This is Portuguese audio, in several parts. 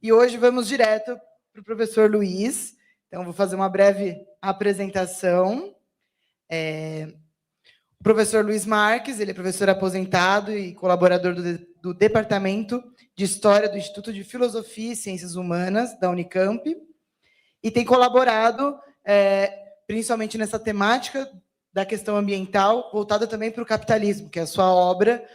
E hoje vamos direto para o professor Luiz. Então, vou fazer uma breve apresentação. O professor Luiz Marques, ele é professor aposentado e colaborador do Departamento de História do Instituto de Filosofia e Ciências Humanas da Unicamp, e tem colaborado principalmente nessa temática da questão ambiental, voltada também para o capitalismo, que é a sua obra,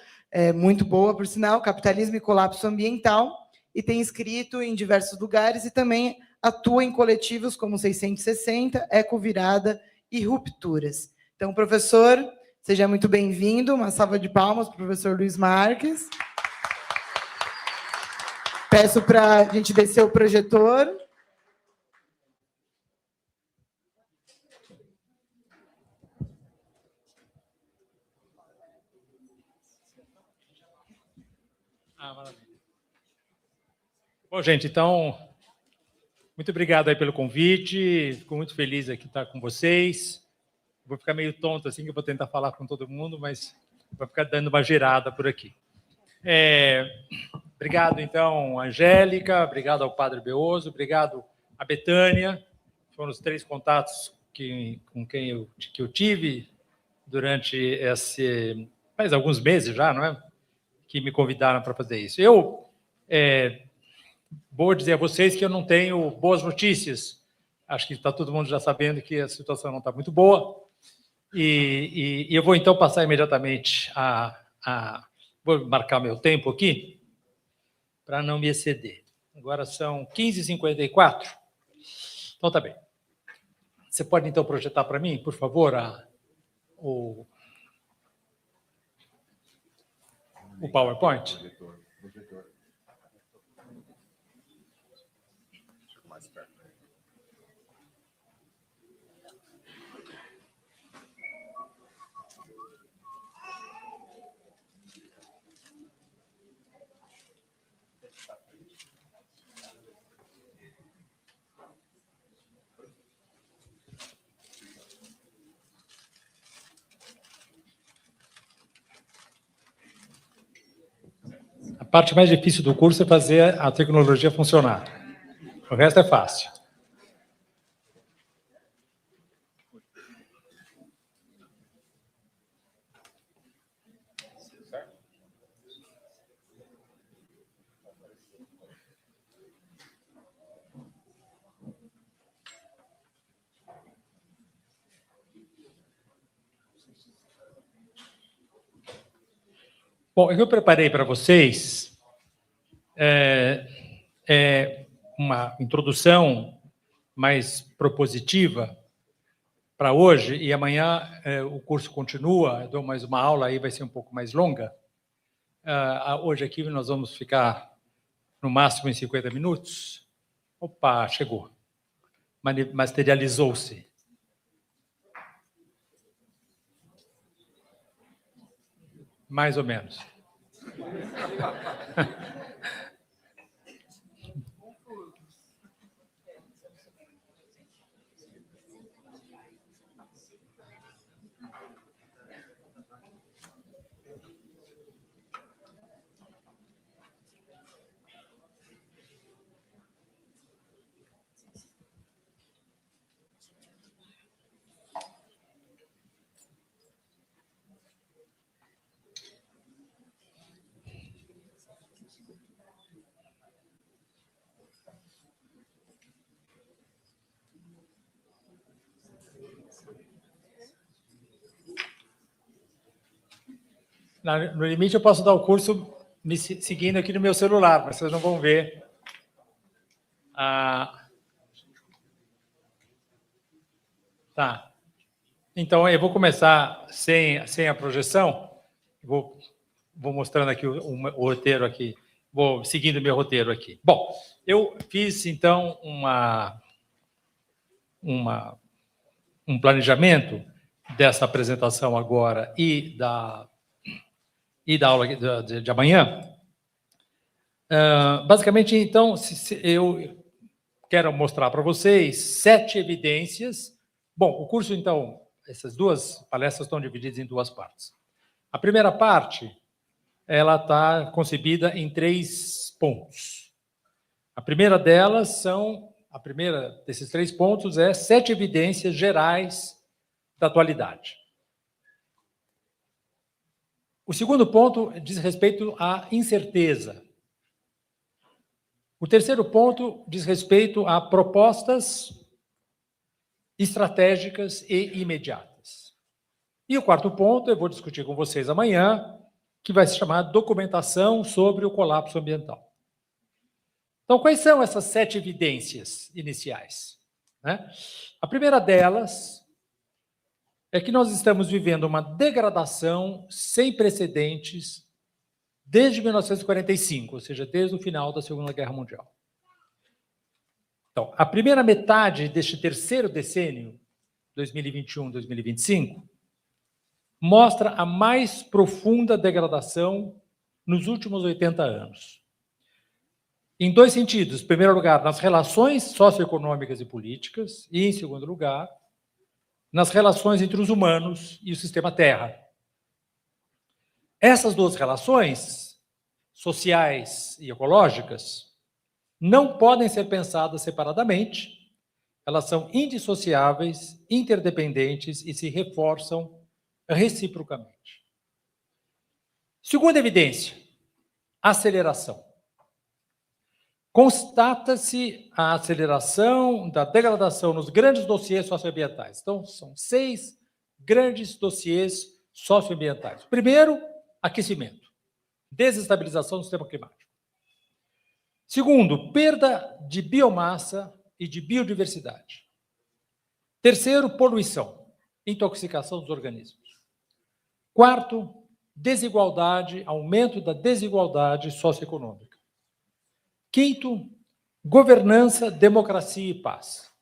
muito boa, por sinal, Capitalismo e Colapso Ambiental, e tem escrito em diversos lugares e também atua em coletivos como 660, Ecovirada e Rupturas. Então, professor, seja muito bem-vindo. Uma salva de palmas para o professor Luiz Marques. Peço para a gente descer o projetor. Maravilha. Bom, gente, então, muito obrigado aí pelo convite. Fico muito feliz aqui de estar com vocês. Vou ficar meio tonto assim, que eu vou tentar falar com todo mundo, mas vou ficar dando uma girada por aqui. Obrigado, então, Angélica, obrigado ao Padre Beoso, obrigado à Betânia. Foram os 3 contatos com quem eu tive durante faz alguns meses já, não é? Que me convidaram para fazer isso. Eu vou dizer a vocês que eu não tenho boas notícias. Acho que está todo mundo já sabendo que a situação não está muito boa. E eu vou, então, passar imediatamente Vou marcar meu tempo aqui, para não me exceder. Agora são 15h54. Então, tá bem. Você pode, então, projetar para mim, por favor, o PowerPoint? A parte mais difícil do curso é fazer a tecnologia funcionar. O resto é fácil. Bom, o que eu preparei para vocês é uma introdução mais propositiva para hoje, e amanhã o curso continua, eu dou mais uma aula, aí vai ser um pouco mais longa. Hoje aqui nós vamos ficar no máximo em 50 minutos. Opa, chegou. Materializou-se. Mais ou menos. No limite, eu posso dar o curso me seguindo aqui no meu celular, mas vocês não vão ver. Tá. Então, eu vou começar sem a projeção. Vou mostrando aqui o roteiro aqui. Vou seguindo o meu roteiro aqui. Bom, eu fiz, então, um planejamento dessa apresentação agora e da aula de amanhã. Basicamente, então, eu quero mostrar para vocês 7 evidências. Bom, o curso, então, essas 2 palestras estão divididas em 2 partes. A primeira parte, ela está concebida em 3 pontos. A primeira desses 3 pontos é 7 evidências gerais da atualidade. O segundo ponto diz respeito à incerteza. O terceiro ponto diz respeito a propostas estratégicas e imediatas. E o quarto ponto eu vou discutir com vocês amanhã, que vai se chamar documentação sobre o colapso ambiental. Então, quais são essas 7 evidências iniciais? A primeira delas é que nós estamos vivendo uma degradação sem precedentes desde 1945, ou seja, desde o final da Segunda Guerra Mundial. Então, a primeira metade deste terceiro decênio, 2021-2025, mostra a mais profunda degradação nos últimos 80 anos. Em 2 sentidos. Em primeiro lugar, nas relações socioeconômicas e políticas, e, em segundo lugar, nas relações entre os humanos e o sistema Terra. Essas 2 relações, sociais e ecológicas, não podem ser pensadas separadamente, elas são indissociáveis, interdependentes e se reforçam reciprocamente. Segunda evidência, aceleração. Constata-se a aceleração da degradação nos grandes dossiês socioambientais. Então, são 6 grandes dossiês socioambientais. Primeiro, aquecimento, desestabilização do sistema climático. Segundo, perda de biomassa e de biodiversidade. Terceiro, poluição, intoxicação dos organismos. Quarto, desigualdade, aumento da desigualdade socioeconômica. Quinto, governança, democracia e paz.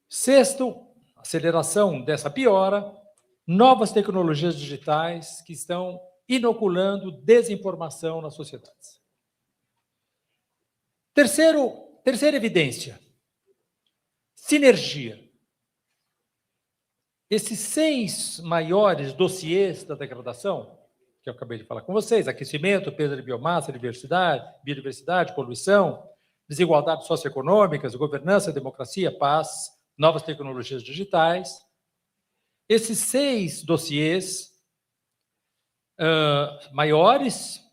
Sexto, aceleração dessa piora, novas tecnologias digitais que estão inoculando desinformação nas sociedades. Terceira evidência, sinergia. Esses 6 maiores dossiês da degradação, que eu acabei de falar com vocês, aquecimento, perda de biomassa, biodiversidade, poluição, desigualdades socioeconômicas, governança, democracia, paz, novas tecnologias digitais. Esses 6 dossiês maiores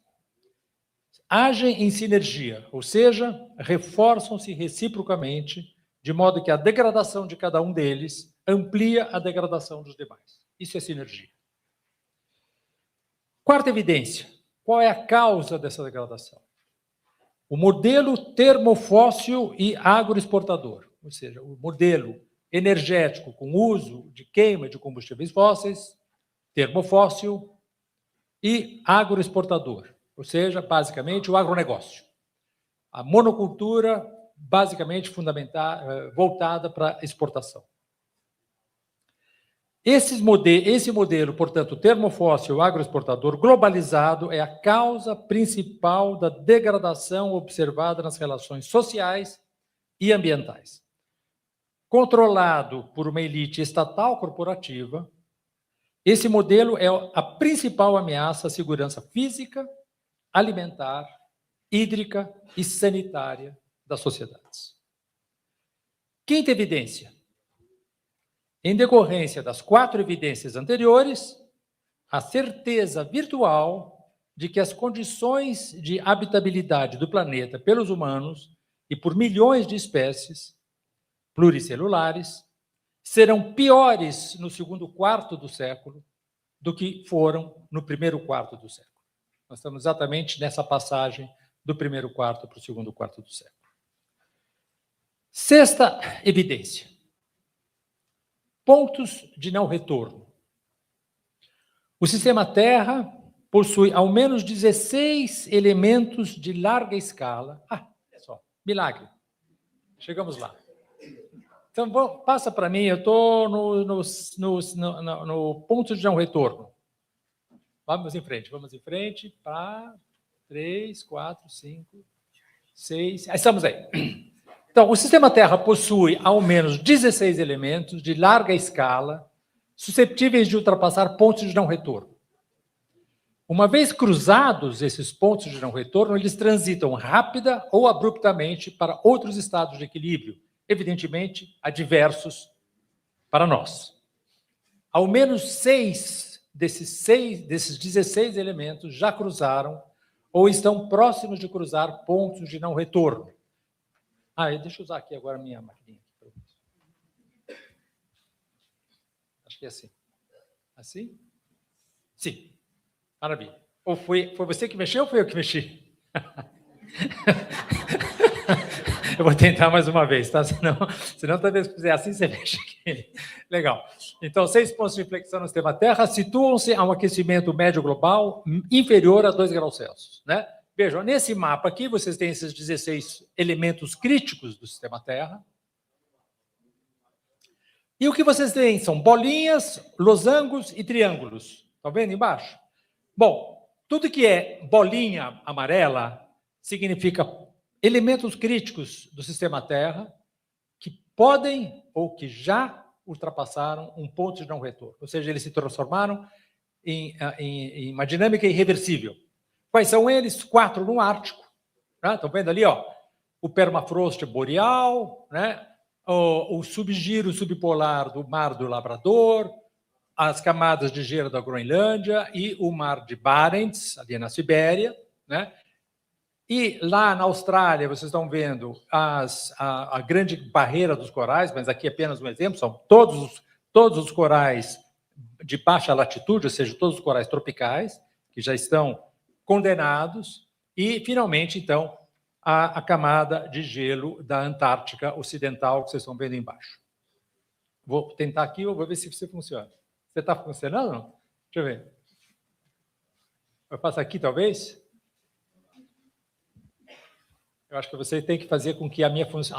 agem em sinergia, ou seja, reforçam-se reciprocamente, de modo que a degradação de cada um deles amplia a degradação dos demais. Isso é sinergia. Quarta evidência, qual é a causa dessa degradação? O modelo termofóssil e agroexportador, ou seja, o modelo energético com uso de queima de combustíveis fósseis, termofóssil e agroexportador, ou seja, basicamente o agronegócio. A monocultura, basicamente voltada para exportação. Esse modelo, portanto, termofóssil agroexportador globalizado é a causa principal da degradação observada nas relações sociais e ambientais. Controlado por uma elite estatal corporativa, esse modelo é a principal ameaça à segurança física, alimentar, hídrica e sanitária das sociedades. Quinta evidência. Em decorrência das 4 evidências anteriores, a certeza virtual de que as condições de habitabilidade do planeta pelos humanos e por milhões de espécies pluricelulares serão piores no segundo quarto do século do que foram no primeiro quarto do século. Nós estamos exatamente nessa passagem do primeiro quarto para o segundo quarto do século. Sexta evidência. Pontos de não retorno. O sistema Terra possui ao menos 16 elementos de larga escala. Ah, é só, milagre. Chegamos lá. Então, passa para mim, eu estou no ponto de não retorno. Vamos em frente, para 3, 4, 5, 6, estamos aí. Então, o sistema Terra possui ao menos 16 elementos de larga escala, suscetíveis de ultrapassar pontos de não retorno. Uma vez cruzados esses pontos de não retorno, eles transitam rápida ou abruptamente para outros estados de equilíbrio, evidentemente adversos para nós. Ao menos 6 desses 16 elementos já cruzaram ou estão próximos de cruzar pontos de não retorno. Deixa eu usar aqui agora a minha maquininha. Acho que é assim. Assim? Sim. Maravilha. Ou foi você que mexeu ou foi eu que mexi? Eu vou tentar mais uma vez, tá? Senão toda vez que fizer assim, você mexe aqui. Legal. Então, 6 pontos de inflexão no sistema Terra situam-se a um aquecimento médio global inferior a 2 graus Celsius, né? Vejam, nesse mapa aqui, vocês têm esses 16 elementos críticos do sistema Terra. E o que vocês têm são bolinhas, losangos e triângulos. Estão vendo embaixo? Bom, tudo que é bolinha amarela significa elementos críticos do sistema Terra que podem ou que já ultrapassaram um ponto de não retorno. Ou seja, eles se transformaram em uma dinâmica irreversível. Quais são eles? 4 no Ártico. Né? Estão vendo ali, ó, o permafrost boreal, né? O subgiro subpolar do Mar do Labrador, as camadas de gelo da Groenlândia e o Mar de Barents, ali na Sibéria, né? E lá na Austrália, vocês estão vendo a grande barreira dos corais, mas aqui é apenas um exemplo, são todos os corais de baixa latitude, ou seja, todos os corais tropicais, que já estão condenados, e, finalmente, então, a camada de gelo da Antártica Ocidental, que vocês estão vendo embaixo. Vou tentar aqui, eu vou ver se você funciona. Você está funcionando ou não? Deixa eu ver. Eu faço aqui, talvez? Eu acho que você tem que fazer com que a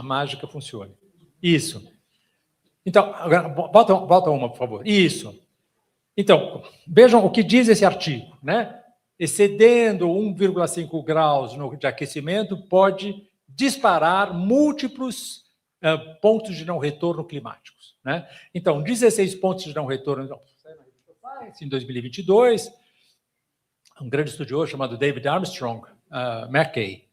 mágica funcione. Isso. Então, agora, volta uma, por favor. Isso. Então, vejam o que diz esse artigo, né? Excedendo 1,5 graus de aquecimento, pode disparar múltiplos pontos de não retorno climáticos, né? Então, 16 pontos de não retorno em 2022, um grande estudioso chamado David Armstrong Mackay.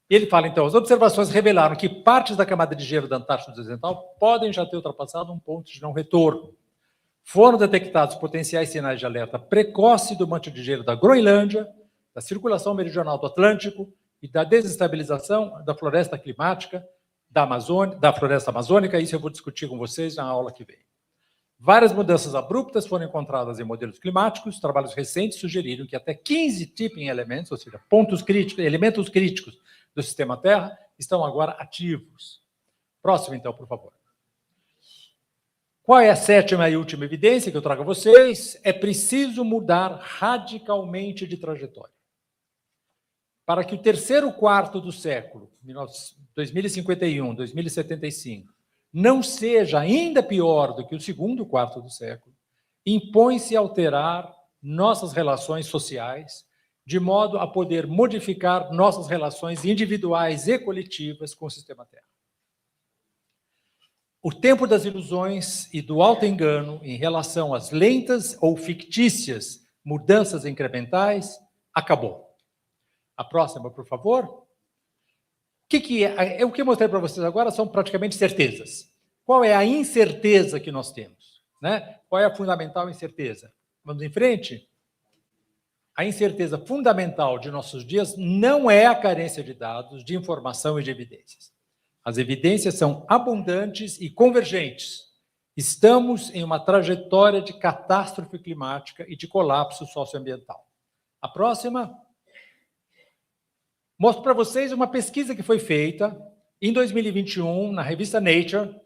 Ele fala, então, as observações revelaram que partes da camada de gelo da Antártida Ocidental podem já ter ultrapassado um ponto de não retorno. Foram detectados potenciais sinais de alerta precoce do manto de gelo da Groenlândia, da circulação meridional do Atlântico e da desestabilização da floresta climática da floresta amazônica. Isso eu vou discutir com vocês na aula que vem. Várias mudanças abruptas foram encontradas em modelos climáticos. Trabalhos recentes sugeriram que até 15 tipping elements, ou seja, elementos críticos do sistema Terra, estão agora ativos. Próximo, então, por favor. Qual é a 7ª e última evidência que eu trago a vocês? É preciso mudar radicalmente de trajetória. Para que o terceiro quarto do século, 2051, 2075, não seja ainda pior do que o segundo quarto do século, impõe-se alterar nossas relações sociais, de modo a poder modificar nossas relações individuais e coletivas com o sistema Terra. O tempo das ilusões e do autoengano em relação às lentas ou fictícias mudanças incrementais acabou. A próxima, por favor. O que eu mostrei para vocês agora são praticamente certezas. Qual é a incerteza que nós temos, né? Qual é a fundamental incerteza? Vamos em frente? A incerteza fundamental de nossos dias não é a carência de dados, de informação e de evidências. As evidências são abundantes e convergentes. Estamos em uma trajetória de catástrofe climática e de colapso socioambiental. A próxima. Mostro para vocês uma pesquisa que foi feita em 2021 na revista Nature,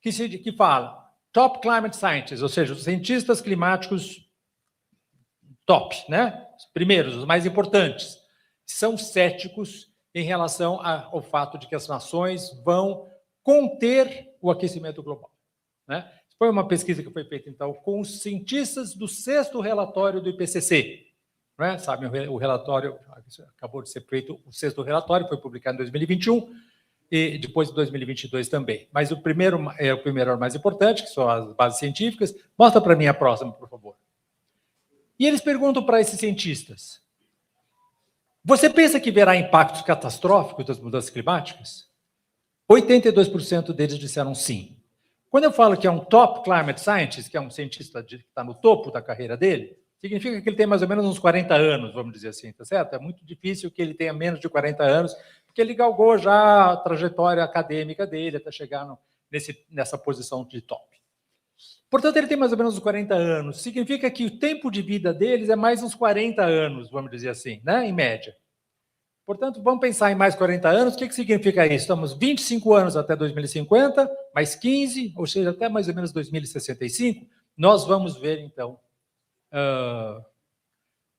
que fala Top Climate Scientists, ou seja, os cientistas climáticos top, né? Os primeiros, os mais importantes, são céticos em relação ao fato de que as nações vão conter o aquecimento global, né? Foi uma pesquisa que foi feita, então, com os cientistas do 6º relatório do IPCC. Né? Sabem, o relatório, acabou de ser feito, o 6º relatório foi publicado em 2021 e depois de 2022 também. Mas o primeiro é o mais importante, que são as bases científicas. Mostra para mim a próxima, por favor. E eles perguntam para esses cientistas: você pensa que haverá impactos catastróficos das mudanças climáticas? 82% deles disseram sim. Quando eu falo que é um top climate scientist, que é um cientista que está no topo da carreira dele, significa que ele tem mais ou menos uns 40 anos, vamos dizer assim, tá certo? É muito difícil que ele tenha menos de 40 anos, porque ele galgou já a trajetória acadêmica dele até chegar nessa posição de top. Portanto, ele tem mais ou menos uns 40 anos. Significa que o tempo de vida deles é mais uns 40 anos, vamos dizer assim, né? Em média. Portanto, vamos pensar em mais 40 anos. O que significa isso? Estamos 25 anos até 2050, mais 15, ou seja, até mais ou menos 2065, nós vamos ver, então,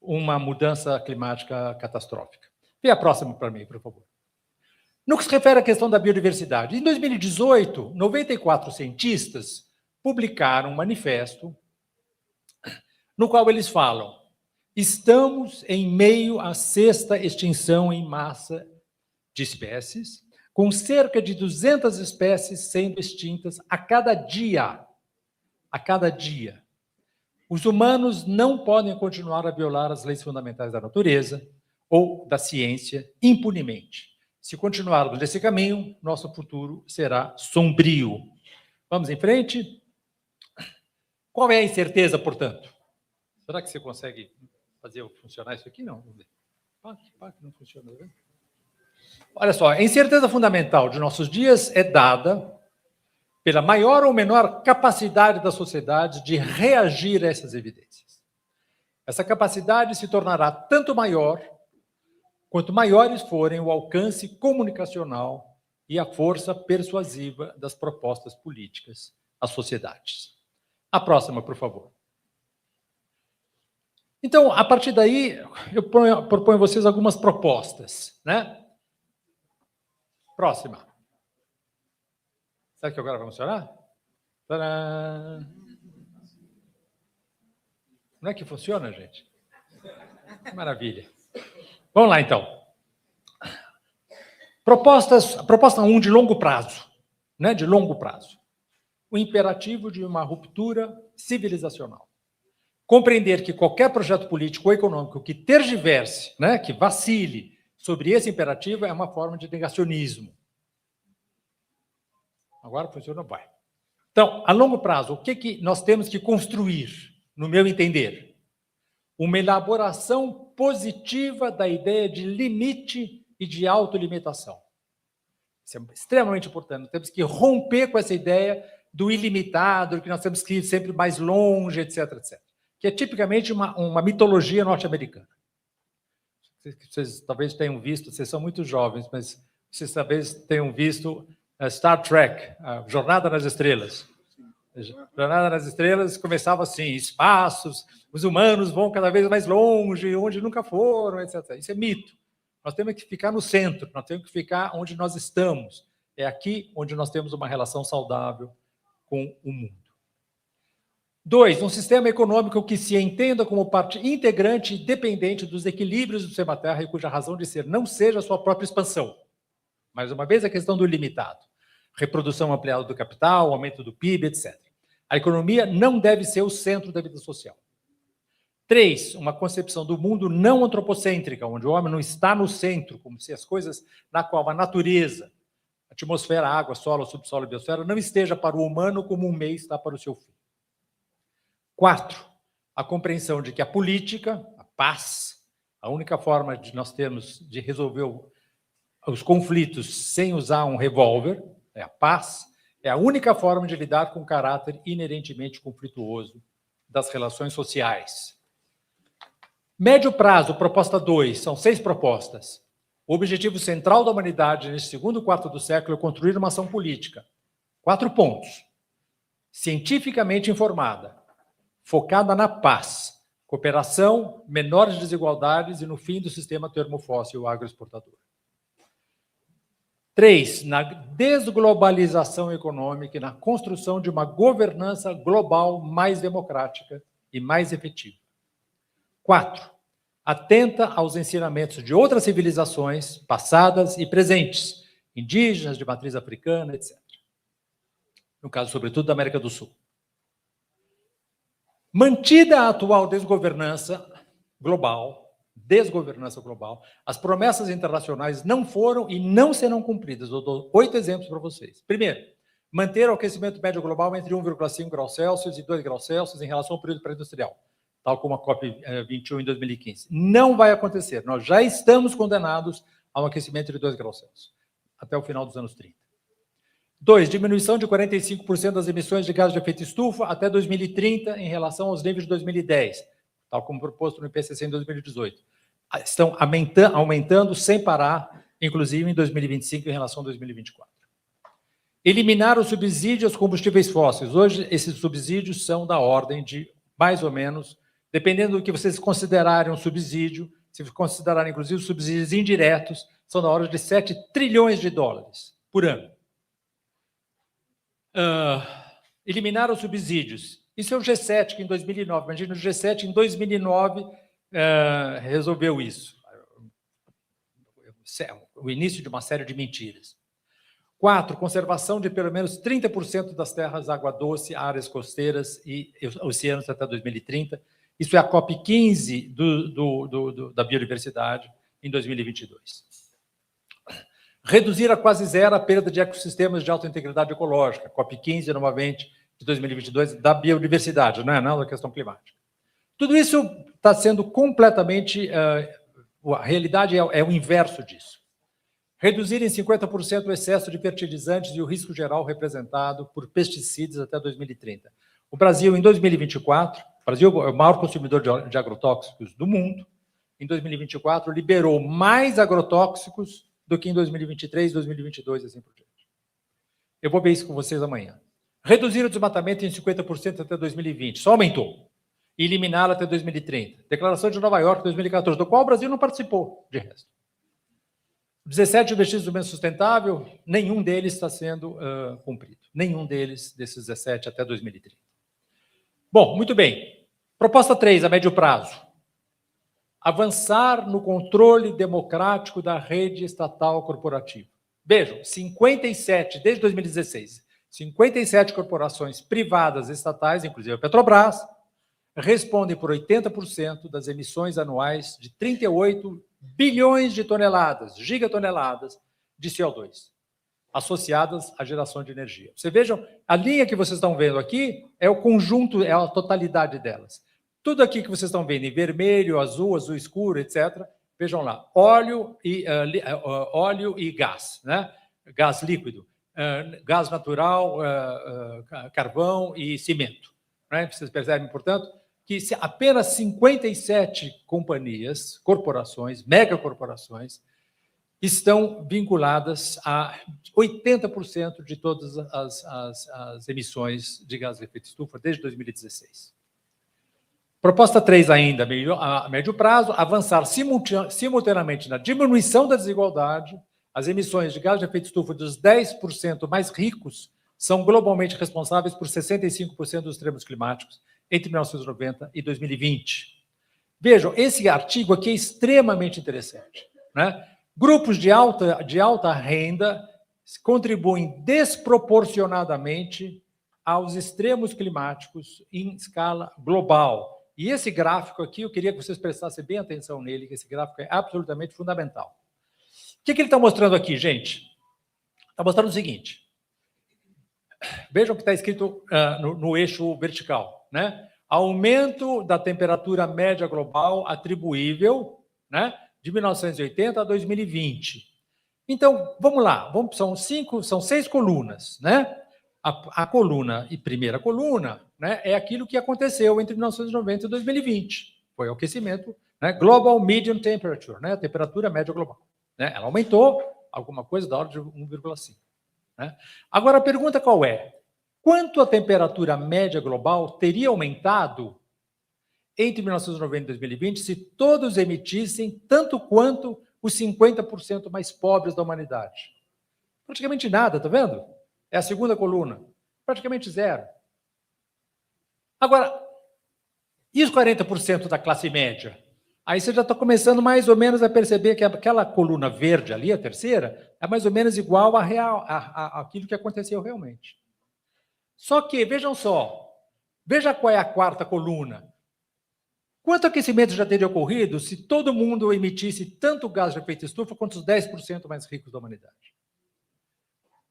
uma mudança climática catastrófica. Vê a próxima para mim, por favor. No que se refere à questão da biodiversidade, em 2018, 94 cientistas publicaram um manifesto no qual eles falam: estamos em meio à 6ª extinção em massa de espécies, com cerca de 200 espécies sendo extintas a cada dia. A cada dia. Os humanos não podem continuar a violar as leis fundamentais da natureza ou da ciência impunemente. Se continuarmos nesse caminho, nosso futuro será sombrio. Vamos em frente? Qual é a incerteza, portanto? Será que você consegue fazer funcionar isso aqui? Não. Não funciona. Né? Olha só, a incerteza fundamental de nossos dias é dada pela maior ou menor capacidade da sociedade de reagir a essas evidências. Essa capacidade se tornará tanto maior quanto maiores forem o alcance comunicacional e a força persuasiva das propostas políticas às sociedades. A próxima, por favor. Então, a partir daí, eu proponho a vocês algumas propostas, né? Próxima. Será que agora vai funcionar? Tadã! Não é que funciona, gente? Maravilha. Vamos lá, então. Proposta 1 de longo prazo, né? De longo prazo. O imperativo de uma ruptura civilizacional. Compreender que qualquer projeto político ou econômico que tergiverse, né, que vacile sobre esse imperativo é uma forma de negacionismo. Agora funciona, vai. Então, a longo prazo, o que nós temos que construir, no meu entender? Uma elaboração positiva da ideia de limite e de autolimitação. Isso é extremamente importante. Nós temos que romper com essa ideia do ilimitado, que nós temos que ir sempre mais longe, etc., etc. Que é tipicamente uma mitologia norte-americana. Vocês talvez tenham visto, vocês são muito jovens, mas vocês talvez tenham visto Star Trek, a Jornada nas Estrelas. A Jornada nas Estrelas começava assim: espaços, os humanos vão cada vez mais longe, onde nunca foram, etc. Isso é mito. Nós temos que ficar no centro, nós temos que ficar onde nós estamos. É aqui onde nós temos uma relação saudável com o mundo. 2, um sistema econômico que se entenda como parte integrante e dependente dos equilíbrios do sistema Terra e cuja razão de ser não seja a sua própria expansão. Mais uma vez, a questão do ilimitado. Reprodução ampliada do capital, aumento do PIB, etc. A economia não deve ser o centro da vida social. 3, uma concepção do mundo não antropocêntrica, onde o homem não está no centro, como se as coisas na qual a natureza, atmosfera, água, solo, subsolo e biosfera não esteja para o humano como um meio está para o seu fim. 4, a compreensão de que a política, a paz, a única forma de nós termos de resolver os conflitos sem usar um revólver, é a paz, é a única forma de lidar com o caráter inerentemente conflituoso das relações sociais. Médio prazo, proposta 2, são 6 propostas. O objetivo central da humanidade neste segundo quarto do século é construir uma ação política. 4 pontos. Cientificamente informada, focada na paz, cooperação, menores desigualdades e no fim do sistema termofóssil agroexportador. 3, na desglobalização econômica e na construção de uma governança global mais democrática e mais efetiva. 4, atenta aos ensinamentos de outras civilizações passadas e presentes, indígenas, de matriz africana, etc. No caso, sobretudo, da América do Sul. Mantida a atual desgovernança global, as promessas internacionais não foram e não serão cumpridas. Eu dou 8 exemplos para vocês. Primeiro, manter o aquecimento médio global entre 1,5 graus Celsius e 2 graus Celsius em relação ao período pré-industrial, tal como a COP21 em 2015. Não vai acontecer. Nós já estamos condenados a um aquecimento de 2 graus Celsius até o final dos anos 30. 2. Diminuição de 45% das emissões de gases de efeito estufa até 2030 em relação aos níveis de 2010, tal como proposto no IPCC em 2018. Estão aumentando sem parar, inclusive em 2025 em relação a 2024. Eliminar o subsídio aos combustíveis fósseis. Hoje, esses subsídios são da ordem de, mais ou menos, dependendo do que vocês considerarem um subsídio, se considerarem, inclusive, subsídios indiretos, são da ordem de 7 trilhões de dólares por ano. Eliminar os subsídios. Isso é o G7, que em 2009, imagina, o G7 em 2009 resolveu isso. O início de uma série de mentiras. 4, conservação de pelo menos 30% das terras água doce, áreas costeiras e oceanos até 2030. Isso é a COP15 da biodiversidade em 2022. Reduzir a quase zero a perda de ecossistemas de alta integridade ecológica, COP15, novamente, de 2022, da biodiversidade, não da questão climática. Tudo isso está sendo completamente... a realidade é o inverso disso. Reduzir em 50% o excesso de fertilizantes e o risco geral representado por pesticidas até 2030. O Brasil, em 2024, o Brasil é o maior consumidor de agrotóxicos do mundo, em 2024 liberou mais agrotóxicos do que em 2023, 2022 e assim por diante. Eu vou ver isso com vocês amanhã. Reduzir o desmatamento em 50% até 2020, só aumentou. E eliminá-lo até 2030. Declaração de Nova York, 2014, do qual o Brasil não participou, de resto. 17 objetivos do desenvolvimento sustentável, nenhum deles está sendo cumprido. Nenhum desses 17 até 2030. Bom, muito bem. Proposta 3, a médio prazo. Avançar no controle democrático da rede estatal corporativa. Vejam, 57, desde 2016, 57 corporações privadas estatais, inclusive a Petrobras, respondem por 80% das emissões anuais de 38 bilhões de toneladas, gigatoneladas, de CO2, associadas à geração de energia. Vocês vejam, a linha que vocês estão vendo aqui é o conjunto, é a totalidade delas. Tudo aqui que vocês estão vendo em vermelho, azul, azul escuro, etc., vejam lá, óleo e gás, né? Gás líquido, gás natural, carvão e cimento. Né? Vocês percebem, portanto, que apenas 57 companhias, corporações, megacorporações, estão vinculadas a 80% de todas as emissões de gás de efeito estufa desde 2016. Proposta 3 ainda, a médio prazo, avançar simultaneamente na diminuição da desigualdade. As emissões de gás de efeito estufa dos 10% mais ricos são globalmente responsáveis por 65% dos extremos climáticos entre 1990 e 2020. Vejam, esse artigo aqui é extremamente interessante, né? Grupos de alta renda contribuem desproporcionadamente aos extremos climáticos em escala global. E esse gráfico aqui, eu queria que vocês prestassem bem atenção nele, que esse gráfico é absolutamente fundamental. O que ele está mostrando aqui, gente? Está mostrando o seguinte. Vejam o que está escrito no eixo vertical, né? Aumento da temperatura média global atribuível, né, de 1980 a 2020. Então, vamos lá, são 6 colunas, né? A coluna e primeira coluna, né, é aquilo que aconteceu entre 1990 e 2020. Foi o aquecimento, né, Global Median Temperature, né, a temperatura média global. Né? Ela aumentou alguma coisa da ordem de 1,5. Né? Agora, a pergunta qual é? Quanto a temperatura média global teria aumentado entre 1990 e 2020 se todos emitissem tanto quanto os 50% mais pobres da humanidade? Praticamente nada, tá vendo? É a segunda coluna. Praticamente zero. Agora, e os 40% da classe média? Aí você já está começando mais ou menos a perceber que aquela coluna verde ali, a terceira, é mais ou menos igual àquilo que aconteceu realmente. Só que, vejam só, Veja qual é a quarta coluna. Quanto aquecimento já teria ocorrido se todo mundo emitisse tanto gás de efeito estufa quanto os 10% mais ricos da humanidade?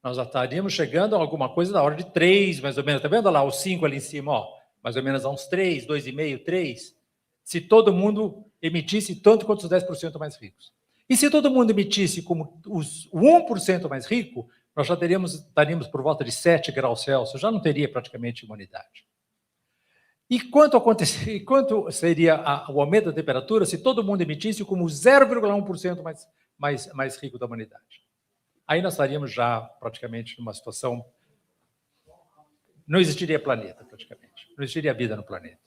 Nós já estaríamos chegando a alguma coisa da ordem de 3, mais ou menos. Está vendo lá os 5 ali em cima? Ó, mais ou menos a uns 3, 2,5, 3. Se todo mundo emitisse tanto quanto os 10% mais ricos. E se todo mundo emitisse como o 1% mais rico, nós já estaríamos por volta de 7 graus Celsius, já não teria praticamente humanidade. E quanto seria o aumento da temperatura se todo mundo emitisse como 0,1% mais rico da humanidade? Aí nós estaríamos já praticamente numa situação... Não existiria planeta, praticamente. Não existiria vida no planeta.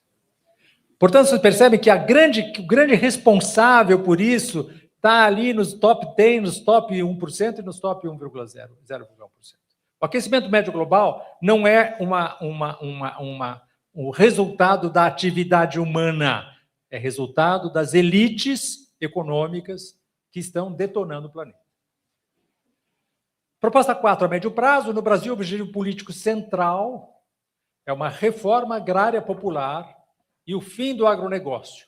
Portanto, vocês percebem que o grande responsável por isso está ali nos top 10, nos top 1% e nos top 0,1%. O aquecimento médio global não é o resultado da atividade humana, é resultado das elites econômicas que estão detonando o planeta. Proposta 4, a médio prazo. No Brasil, o objetivo político central é uma reforma agrária popular e o fim do agronegócio,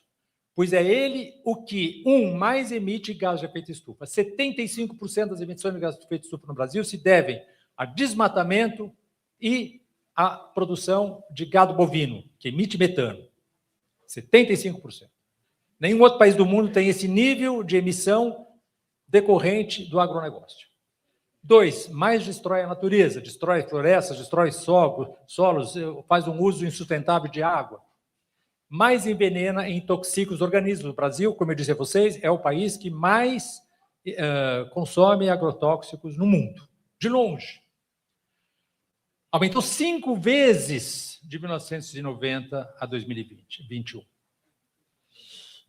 pois é ele o que, mais emite gás de efeito estufa. 75% das emissões de gás de efeito estufa no Brasil se devem a desmatamento e a produção de gado bovino, que emite metano. 75%. Nenhum outro país do mundo tem esse nível de emissão decorrente do agronegócio. 2, mais destrói a natureza, destrói florestas, destrói solos, faz um uso insustentável de água. Mais envenena e intoxica os organismos. O Brasil, como eu disse a vocês, é o país que mais consome agrotóxicos no mundo, de longe. Aumentou 5 vezes de 1990 a 2021.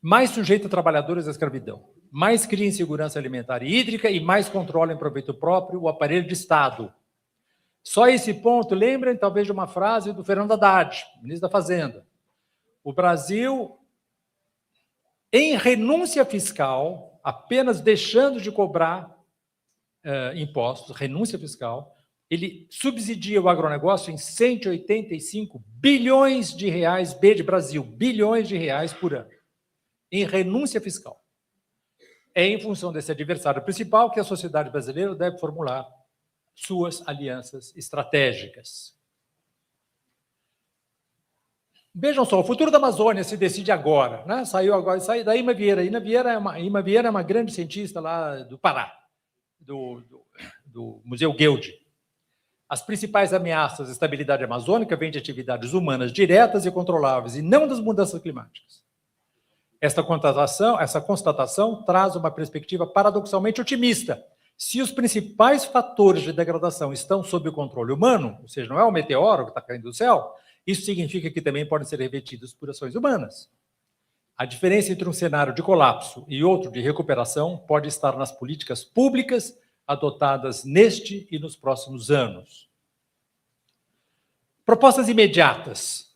Mais sujeito a trabalhadores à escravidão, mais cria insegurança alimentar e hídrica e mais controla em proveito próprio o aparelho de Estado. Só esse ponto, lembrem talvez de uma frase do Fernando Haddad, ministro da Fazenda. O Brasil, em renúncia fiscal, apenas deixando de cobrar impostos, renúncia fiscal, ele subsidia o agronegócio em 185 bilhões de reais, B de Brasil, bilhões de reais por ano, em renúncia fiscal. É em função desse adversário principal que a sociedade brasileira deve formular suas alianças estratégicas. Vejam só, o futuro da Amazônia se decide agora, né? Saiu da Ima Vieira. Ima Vieira é uma grande cientista lá do Pará, do Museu Gueldi. As principais ameaças à estabilidade amazônica vêm de atividades humanas diretas e controláveis, e não das mudanças climáticas. Essa constatação traz uma perspectiva paradoxalmente otimista. Se os principais fatores de degradação estão sob o controle humano, ou seja, não é o meteoro que está caindo do céu, isso significa que também podem ser revertidos por ações humanas. A diferença entre um cenário de colapso e outro de recuperação pode estar nas políticas públicas adotadas neste e nos próximos anos. Propostas imediatas.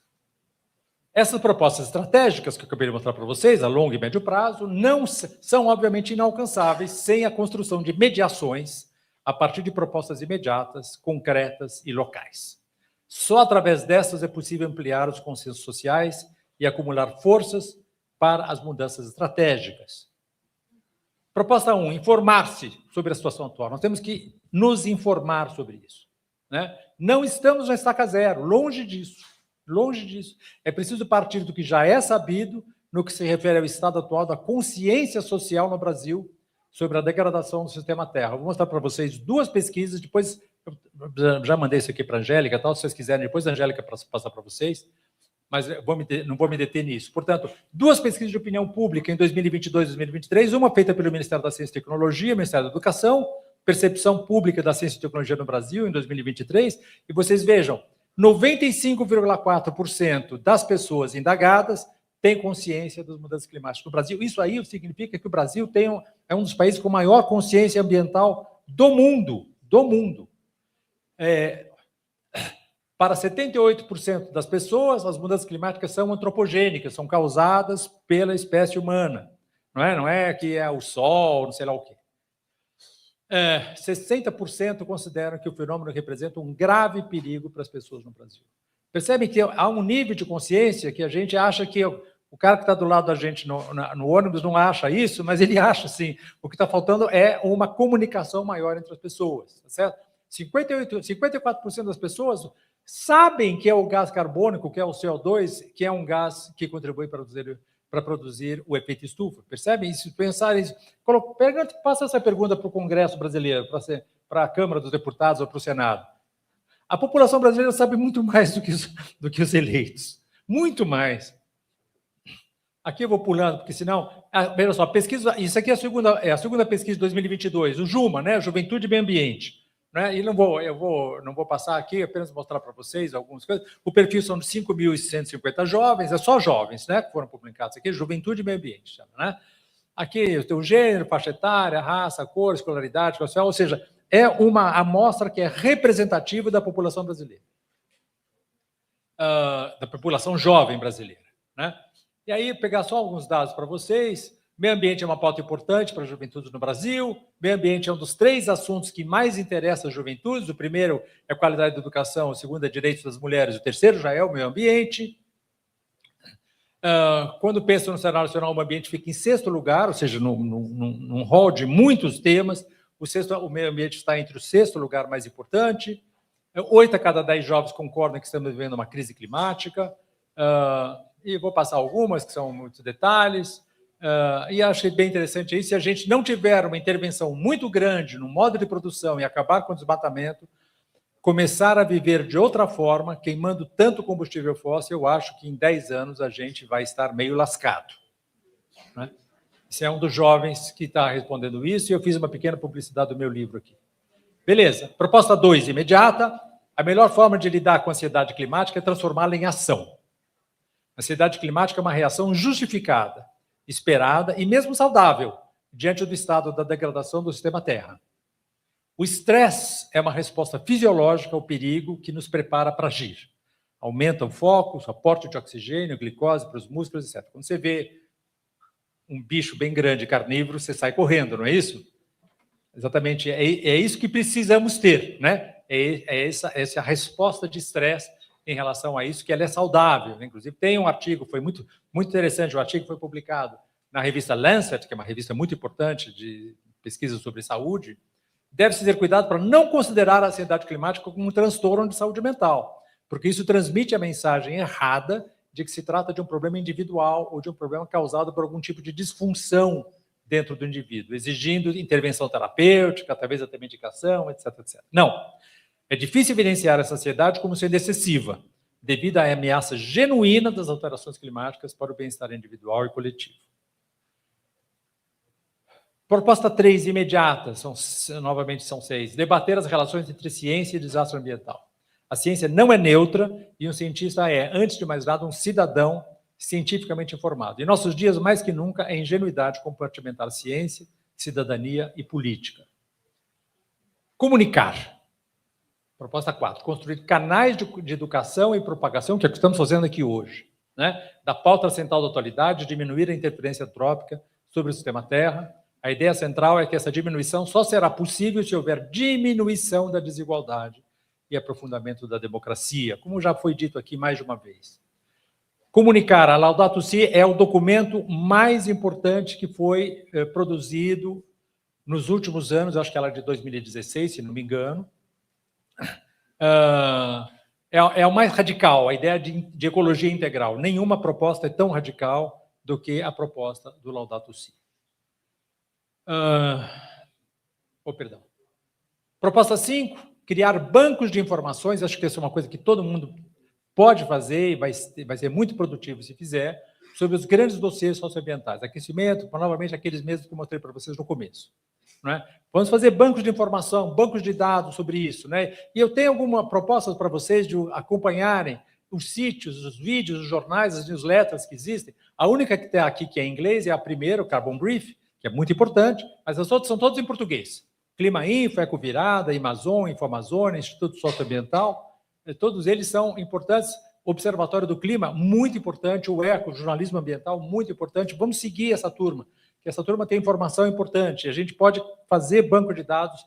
Essas propostas estratégicas que eu acabei de mostrar para vocês, a longo e médio prazo, não são, obviamente, inalcançáveis sem a construção de mediações a partir de propostas imediatas, concretas e locais. Só através dessas é possível ampliar os consensos sociais e acumular forças para as mudanças estratégicas. Proposta 1, informar-se sobre a situação atual. Nós temos que nos informar sobre isso, né? Não estamos na estaca zero, longe disso. Longe disso. É preciso partir do que já é sabido no que se refere ao estado atual da consciência social no Brasil sobre a degradação do sistema Terra. Vou mostrar para vocês 2 pesquisas, depois eu já mandei isso aqui para a Angélica, tal, se vocês quiserem, depois a Angélica passar para vocês, mas não vou me deter nisso. Portanto, 2 pesquisas de opinião pública em 2022 e 2023, uma feita pelo Ministério da Ciência e Tecnologia, Ministério da Educação, Percepção Pública da Ciência e Tecnologia no Brasil, em 2023, e vocês vejam, 95,4% das pessoas indagadas têm consciência das mudanças climáticas no Brasil. Isso aí significa que o Brasil é um dos países com maior consciência ambiental do mundo. Para 78% das pessoas, as mudanças climáticas são antropogênicas, são causadas pela espécie humana. Não é que é o sol, não sei lá o quê. 60% consideram que o fenômeno representa um grave perigo para as pessoas no Brasil. Percebem que há um nível de consciência que a gente acha que o cara que está do lado da gente no ônibus não acha isso, mas ele acha sim. O que está faltando é uma comunicação maior entre as pessoas, tá certo? 54% das pessoas sabem que é o gás carbônico, que é o CO2, que é um gás que contribui para produzir o efeito estufa. Percebem? Se pensarem isso, passa essa pergunta para o Congresso brasileiro, para a Câmara dos Deputados ou para o Senado. A população brasileira sabe muito mais do que os eleitos. Muito mais. Aqui eu vou pulando, porque senão... veja só, pesquisa... Isso aqui é a segunda pesquisa de 2022, o JUMA, né? Juventude e Meio Ambiente. Né? E não vou passar aqui, apenas mostrar para vocês algumas coisas. O perfil são de 5.150 jovens, é só jovens, né? Que foram publicados aqui, Juventude e Meio Ambiente. Né? Aqui tem o gênero, faixa etária, raça, cor, escolaridade, social, ou seja, é uma amostra que é representativa da população brasileira. Da população jovem brasileira. Né? E aí, pegar só alguns dados para vocês. Meio ambiente é uma pauta importante para a juventude no Brasil. Meio ambiente é um dos 3 assuntos que mais interessa as juventudes. O primeiro é a qualidade da educação, o segundo é direitos das mulheres, o terceiro já é o meio ambiente. Quando pensa no cenário nacional, o meio ambiente fica em 6º lugar, ou seja, num rol de muitos temas. O meio ambiente está entre o 6º lugar mais importante. 8 a cada 10 jovens concordam que estamos vivendo uma crise climática. E vou passar algumas, que são muitos detalhes. E achei bem interessante isso. Se a gente não tiver uma intervenção muito grande no modo de produção e acabar com o desmatamento, começar a viver de outra forma, queimando tanto combustível fóssil, eu acho que em 10 anos a gente vai estar meio lascado. Né? Esse é um dos jovens que está respondendo isso, e eu fiz uma pequena publicidade do meu livro aqui. Beleza. Proposta 2, imediata. A melhor forma de lidar com a ansiedade climática é transformá-la em ação. A ansiedade climática é uma reação justificada, esperada e mesmo saudável diante do estado da degradação do sistema Terra. O estresse é uma resposta fisiológica ao perigo que nos prepara para agir. Aumenta o foco, o aporte de oxigênio, glicose para os músculos, etc. Quando você vê um bicho bem grande, carnívoro, você sai correndo, não é isso? Exatamente, é isso que precisamos ter, né? Essa resposta de estresse em relação a isso, que ela é saudável. Né? Inclusive, tem um artigo, foi muito interessante, o artigo foi publicado na revista Lancet, que é uma revista muito importante de pesquisa sobre saúde. Deve-se ter cuidado para não considerar a ansiedade climática como um transtorno de saúde mental, porque isso transmite a mensagem errada de que se trata de um problema individual ou de um problema causado por algum tipo de disfunção dentro do indivíduo, exigindo intervenção terapêutica, talvez até medicação, etc, etc. Não. É difícil evidenciar essa ansiedade como sendo excessiva, devido à ameaça genuína das alterações climáticas para o bem-estar individual e coletivo. Proposta 3, imediata, novamente são 6. Debater as relações entre ciência e desastre ambiental. A ciência não é neutra e um cientista é, antes de mais nada, um cidadão cientificamente informado. Em nossos dias, mais que nunca, é ingenuidade compartimentar ciência, cidadania e política. Comunicar. Proposta 4, construir canais de educação e propagação, que é o que estamos fazendo aqui hoje, né? Da pauta central da atualidade, diminuir a interferência antrópica sobre o sistema Terra. A ideia central é que essa diminuição só será possível se houver diminuição da desigualdade e aprofundamento da democracia, como já foi dito aqui mais de uma vez. Comunicar, a Laudato Si é o documento mais importante que foi produzido nos últimos anos, acho que ela é de 2016, se não me engano. É o mais radical, a ideia de ecologia integral. Nenhuma proposta é tão radical do que a proposta do Laudato Si. Perdão. Proposta 5, criar bancos de informações. Acho que essa é uma coisa que todo mundo pode fazer e vai ser muito produtivo se fizer, sobre os grandes dossiês socioambientais. Aquecimento, novamente, aqueles mesmos que eu mostrei para vocês no começo. Né? Vamos fazer bancos de informação, bancos de dados sobre isso. Né? E eu tenho alguma proposta para vocês de acompanharem os sítios, os vídeos, os jornais, as newsletters que existem. A única que está aqui, que é em inglês, é a primeira, o Carbon Brief, que é muito importante, mas as outras são todas em português. Clima Info, Ecovirada, Amazon, Infoamazônia, Instituto Socioambiental, todos eles são importantes. Observatório do Clima, muito importante. O ECO, jornalismo ambiental, muito importante. Vamos seguir essa turma, que essa turma tem informação importante. A gente pode fazer banco de dados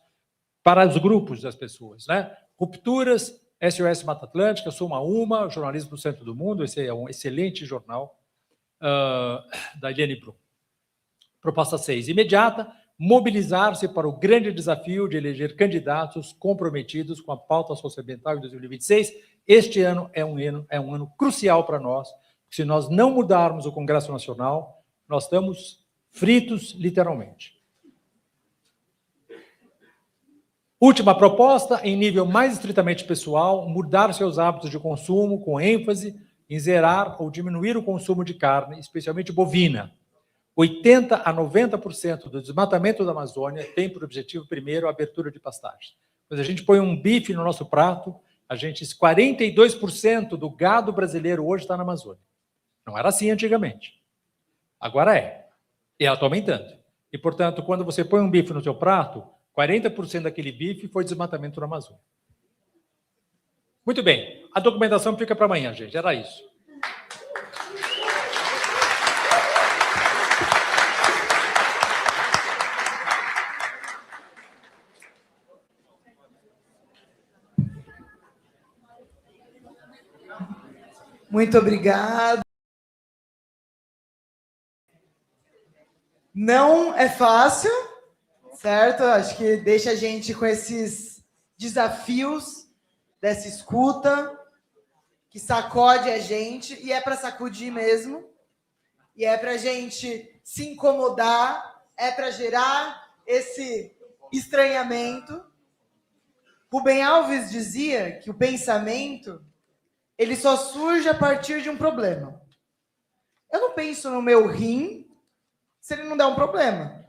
para os grupos das pessoas. Né? Rupturas SOS Mata Atlântica, Suma Uma, Jornalismo do Centro do Mundo, esse é um excelente jornal, da Eliane Brum. Proposta 6, imediata, mobilizar-se para o grande desafio de eleger candidatos comprometidos com a pauta socioambiental em 2026. Este ano é um ano crucial para nós. Se nós não mudarmos o Congresso Nacional, nós estamos fritos, literalmente. Última proposta, em nível mais estritamente pessoal, mudar seus hábitos de consumo com ênfase em zerar ou diminuir o consumo de carne, especialmente bovina. 80% a 90% do desmatamento da Amazônia tem por objetivo, primeiro, a abertura de pastagem. Quando a gente põe um bife no nosso prato, 42% do gado brasileiro hoje está na Amazônia. Não era assim antigamente. Agora é. E ela está aumentando. E, portanto, quando você põe um bife no seu prato, 40% daquele bife foi desmatamento na Amazônia. Muito bem. A documentação fica para amanhã, gente. Era isso. Muito obrigado. Não é fácil, certo? Acho que deixa a gente com esses desafios dessa escuta, que sacode a gente, e é para sacudir mesmo, e é para a gente se incomodar, é para gerar esse estranhamento. Rubem Alves dizia que o pensamento ele só surge a partir de um problema. Eu não penso no meu rim se ele não der um problema.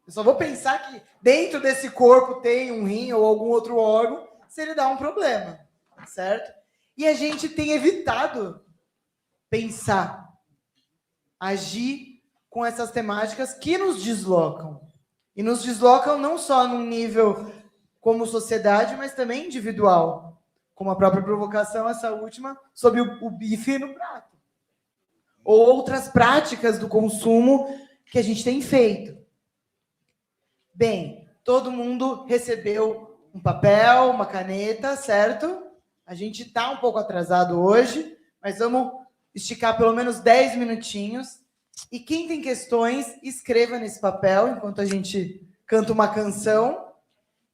Eu só vou pensar que dentro desse corpo tem um rim ou algum outro órgão se ele dá um problema, certo? E a gente tem evitado pensar, agir com essas temáticas que nos deslocam. E nos deslocam não só num nível como sociedade, mas também individual. Como a própria provocação, essa última, sobre o bife no prato. Ou outras práticas do consumo que a gente tem feito. Bem, todo mundo recebeu um papel, uma caneta, certo? A gente está um pouco atrasado hoje, mas vamos esticar pelo menos 10 minutinhos. E quem tem questões, escreva nesse papel, enquanto a gente canta uma canção.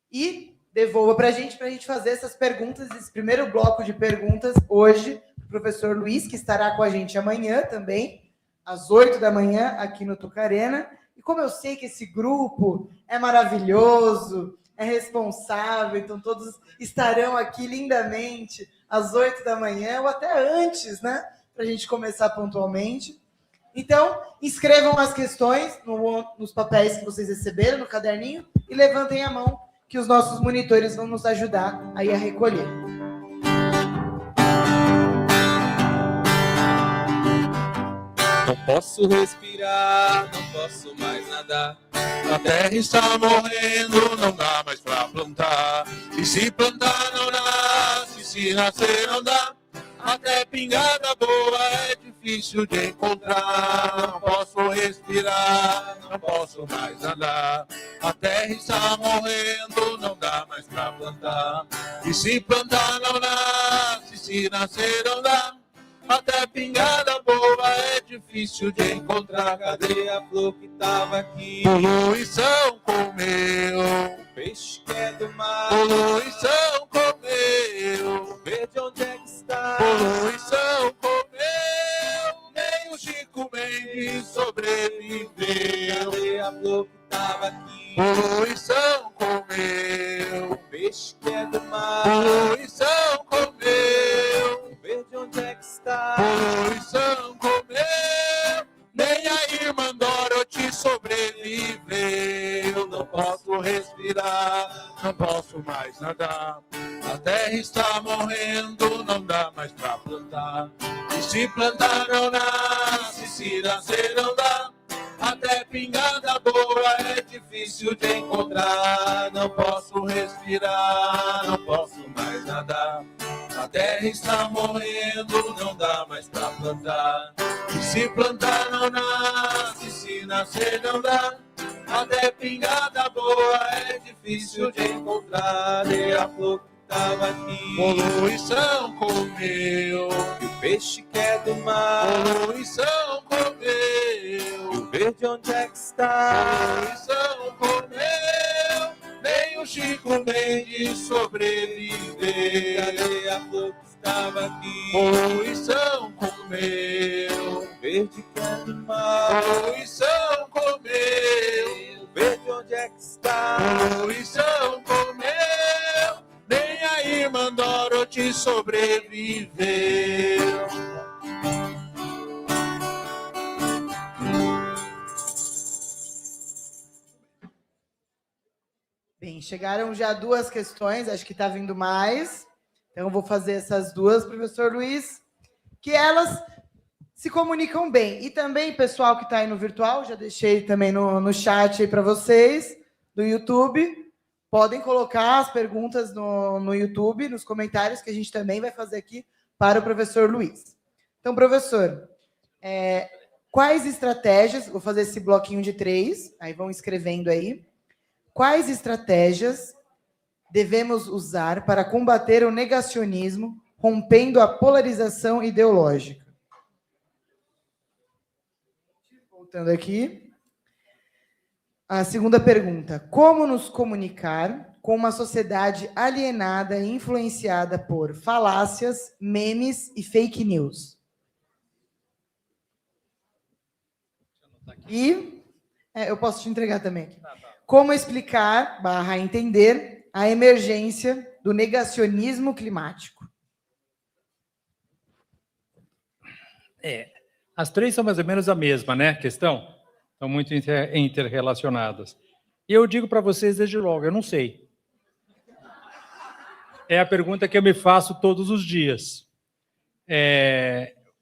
E devolva para a gente fazer essas perguntas, esse primeiro bloco de perguntas hoje, o professor Luiz, que estará com a gente amanhã também, às 8 da manhã, aqui no Tucarena. E como eu sei que esse grupo é maravilhoso, é responsável, então todos estarão aqui lindamente às 8 da manhã, ou até antes, né? Para a gente começar pontualmente. Então, escrevam as questões nos papéis que vocês receberam, no caderninho, e levantem a mão, que os nossos monitores vão nos ajudar aí a recolher. Não posso respirar, não posso mais nadar. A terra está morrendo, não dá mais pra plantar. E se plantar não nasce, se nascer não dá. Até pingada boa é difícil de encontrar. Não posso respirar, não posso mais andar. A terra está morrendo, não dá mais pra plantar. E se plantar não nasce, se nascer não dá. Até pingada boa é difícil de encontrar. Cadê a flor que tava aqui? Poluição comeu o peixe que é do mar. Poluição comeu o verde onde é que está? Poluição comeu, nem o Chico Mendes sobreviveu. Cadê a flor que tava aqui? Poluição comeu o peixe que é do mar. Poluição comeu, verde onde é que está? Poluição comeu, nem a irmã Dorothy sobreviveu. Não posso respirar, não posso mais nadar. A terra está morrendo, não dá mais pra plantar. E se plantar não nasce, se nascer não dá. Até pingada boa é difícil de encontrar. Não posso respirar, não posso mais nadar. A terra está morrendo, não dá mais pra plantar. E se plantar não nasce, se nascer não dá. Até pingada boa é difícil de encontrar. E a flor que estava aqui. Poluição comeu. E o peixe que é do mar. Poluição comeu. E o verde onde é que está? Poluição comeu. Nem o Chico Mendes sobreviveu. Cadê a flor que estava aqui? Poluição comeu. O verde que é do mar. Poluição comeu. O verde onde é que está? Poluição comeu. Nem a irmã Dorothy sobreviveu. Bem, chegaram já 2 questões, acho que está vindo mais. Então, eu vou fazer essas 2, professor Luiz, que elas se comunicam bem. E também, pessoal que está aí no virtual, já deixei também no chat aí para vocês, do YouTube. Podem colocar as perguntas no YouTube, nos comentários, que a gente também vai fazer aqui para o professor Luiz. Então, professor, quais estratégias... Vou fazer esse bloquinho de 3, aí vão escrevendo aí. Quais estratégias devemos usar para combater o negacionismo, rompendo a polarização ideológica? Voltando aqui. A segunda pergunta. Como nos comunicar com uma sociedade alienada e influenciada por falácias, memes e fake news? E eu posso te entregar também aqui. Como explicar, entender, a emergência do negacionismo climático? As 3 são mais ou menos a mesma, né? Questão. Estão muito interrelacionadas. E eu digo para vocês desde logo, eu não sei. É a pergunta que eu me faço todos os dias.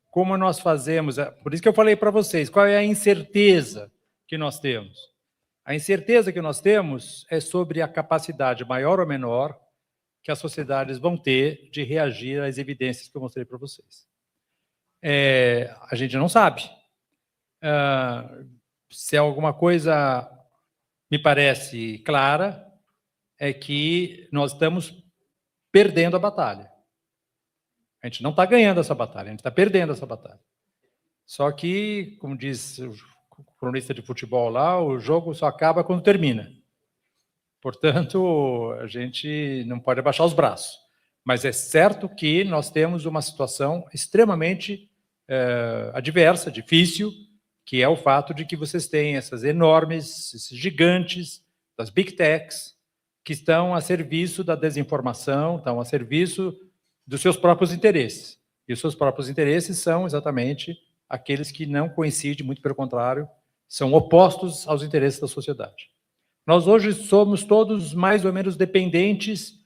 Como nós fazemos... Por isso que eu falei para vocês, qual é a incerteza que nós temos? A incerteza que nós temos é sobre a capacidade maior ou menor que as sociedades vão ter de reagir às evidências que eu mostrei para vocês. A gente não sabe. Se alguma coisa me parece clara, é que nós estamos perdendo a batalha. A gente não está ganhando essa batalha, a gente está perdendo essa batalha. Só que, como diz o cronista de futebol lá, o jogo só acaba quando termina. Portanto, a gente não pode abaixar os braços. Mas é certo que nós temos uma situação extremamente adversa, difícil, que é o fato de que vocês têm essas enormes, esses gigantes das Big Techs, que estão a serviço da desinformação, estão a serviço dos seus próprios interesses. E os seus próprios interesses são exatamente aqueles que não coincidem, muito pelo contrário, são opostos aos interesses da sociedade. Nós hoje somos todos mais ou menos dependentes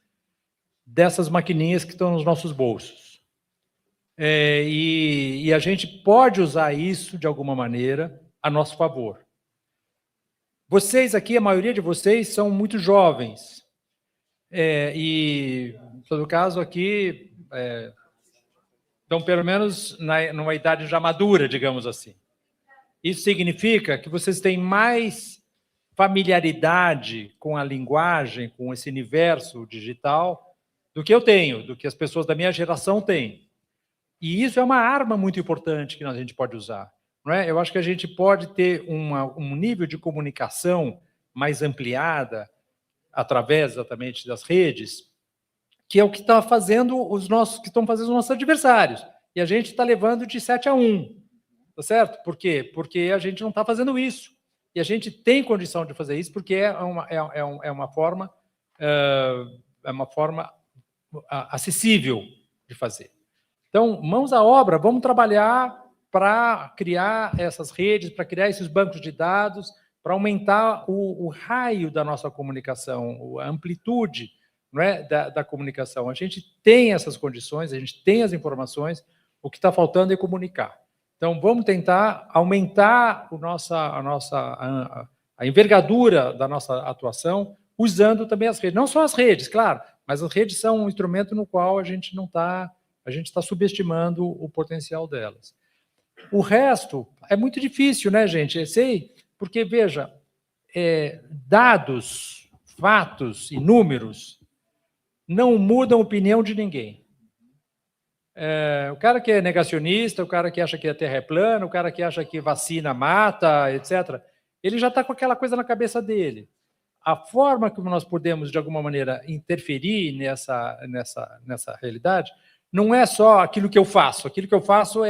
dessas maquininhas que estão nos nossos bolsos. E a gente pode usar isso, de alguma maneira, a nosso favor. Vocês aqui, a maioria de vocês, são muito jovens. E, em todo caso, aqui, estão pelo menos numa idade já madura, digamos assim. Isso significa que vocês têm mais familiaridade com a linguagem, com esse universo digital, do que eu tenho, do que as pessoas da minha geração têm. E isso é uma arma muito importante que a gente pode usar. Não é? Eu acho que a gente pode ter um nível de comunicação mais ampliada, através exatamente das redes, que é o que está fazendo que estão fazendo os nossos adversários. E a gente está levando de 7-1. Tá certo? Por quê? Porque a gente não está fazendo isso. E a gente tem condição de fazer isso porque é uma forma acessível de fazer. Então, mãos à obra, vamos trabalhar para criar essas redes, para criar esses bancos de dados, para aumentar o raio da nossa comunicação, a amplitude, não é, da comunicação. A gente tem essas condições, a gente tem as informações, o que está faltando é comunicar. Então, vamos tentar aumentar a envergadura da nossa atuação, usando também as redes. Não só as redes, claro, mas as redes são um instrumento no qual a gente está subestimando o potencial delas. O resto é muito difícil, né, gente? Eu sei, porque, veja, dados, fatos e números não mudam a opinião de ninguém. O cara que é negacionista, o cara que acha que a Terra é plana, o cara que acha que vacina mata, etc., ele já está com aquela coisa na cabeça dele. A forma como nós podemos, de alguma maneira, interferir nessa realidade não é só aquilo que eu faço. Aquilo que eu faço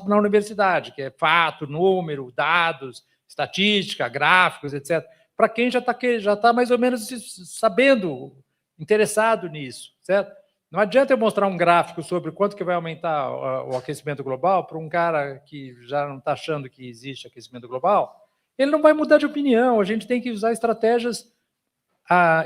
na universidade, que é fato, número, dados, estatística, gráficos, etc. Para quem já está mais ou menos sabendo, interessado nisso, certo? Não adianta eu mostrar um gráfico sobre quanto que vai aumentar o aquecimento global para um cara que já não está achando que existe aquecimento global. Ele não vai mudar de opinião. A gente tem que usar estratégias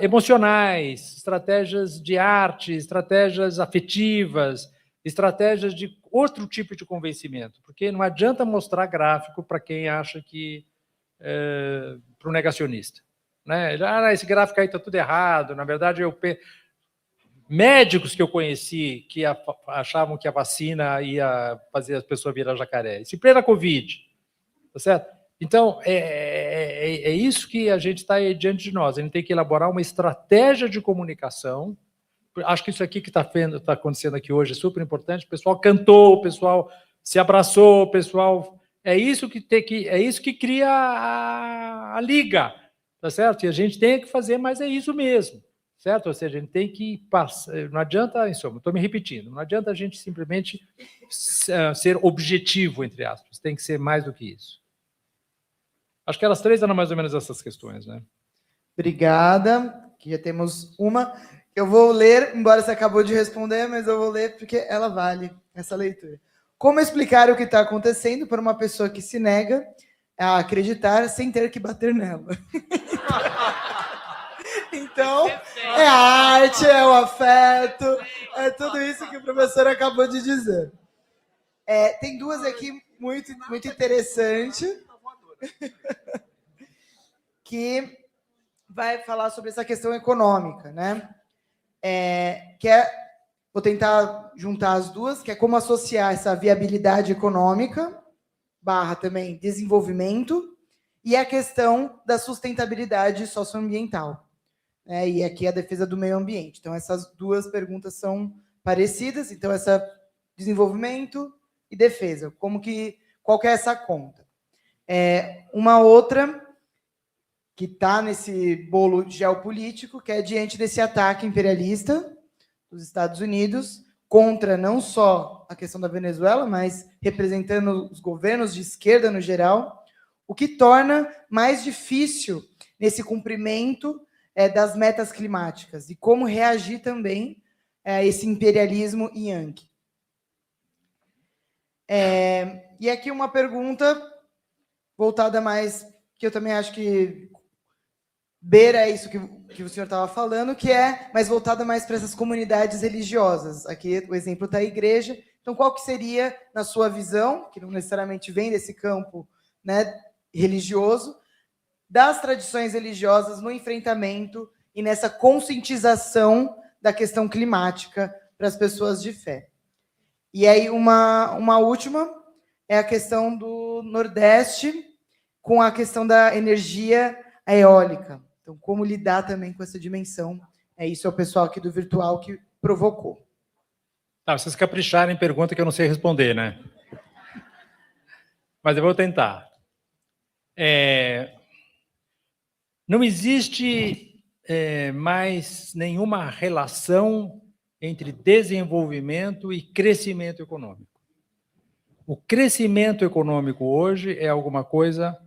emocionais, estratégias de arte, estratégias afetivas, estratégias de outro tipo de convencimento, porque não adianta mostrar gráfico para quem acha que para o negacionista, né? Esse gráfico aí está tudo errado. Na verdade, médicos que eu conheci que achavam que a vacina ia fazer as pessoas virar jacaré, isso em plena Covid, tá certo? Então, é isso que a gente está diante de nós. A gente tem que elaborar uma estratégia de comunicação. Acho que isso aqui que está acontecendo aqui hoje é super importante. O pessoal cantou, o pessoal se abraçou, o pessoal... É isso que cria a liga, tá certo? E a gente tem que fazer, mas é isso mesmo, certo? Ou seja, a gente tem que passar... Não adianta, em suma, estou me repetindo, não adianta a gente simplesmente ser objetivo, entre aspas. Tem que ser mais do que isso. Acho que elas três eram mais ou menos essas questões, né? Obrigada. Aqui já temos uma. Eu vou ler, embora você acabou de responder, mas eu vou ler porque ela vale essa leitura. Como explicar o que está acontecendo para uma pessoa que se nega a acreditar sem ter que bater nela? Então, é a arte, é o afeto, é tudo isso que o professor acabou de dizer. Tem duas aqui muito interessantes, que vai falar sobre essa questão econômica, né? Vou tentar juntar as duas, que é como associar essa viabilidade econômica / também desenvolvimento e a questão da sustentabilidade socioambiental, né? E aqui a defesa do meio ambiente. Então, essas duas perguntas são parecidas. Então, essa desenvolvimento e defesa. Qual que é essa conta? Uma outra que está nesse bolo geopolítico, que é diante desse ataque imperialista dos Estados Unidos contra não só a questão da Venezuela, mas representando os governos de esquerda no geral, o que torna mais difícil nesse cumprimento das metas climáticas e como reagir também a esse imperialismo yankee. E aqui uma pergunta voltada mais, que eu também acho que beira isso que o senhor estava falando, que é mais voltada mais para essas comunidades religiosas. Aqui o exemplo está a igreja. Então, qual que seria, na sua visão, que não necessariamente vem desse campo, né, religioso, das tradições religiosas no enfrentamento e nessa conscientização da questão climática para as pessoas de fé? E aí, uma última é a questão do Nordeste com a questão da energia eólica. Então, como lidar também com essa dimensão? Isso é o pessoal aqui do virtual que provocou. Vocês capricharem em pergunta que eu não sei responder, né? Mas eu vou tentar. Não existe mais nenhuma relação entre desenvolvimento e crescimento econômico. O crescimento econômico hoje é alguma coisa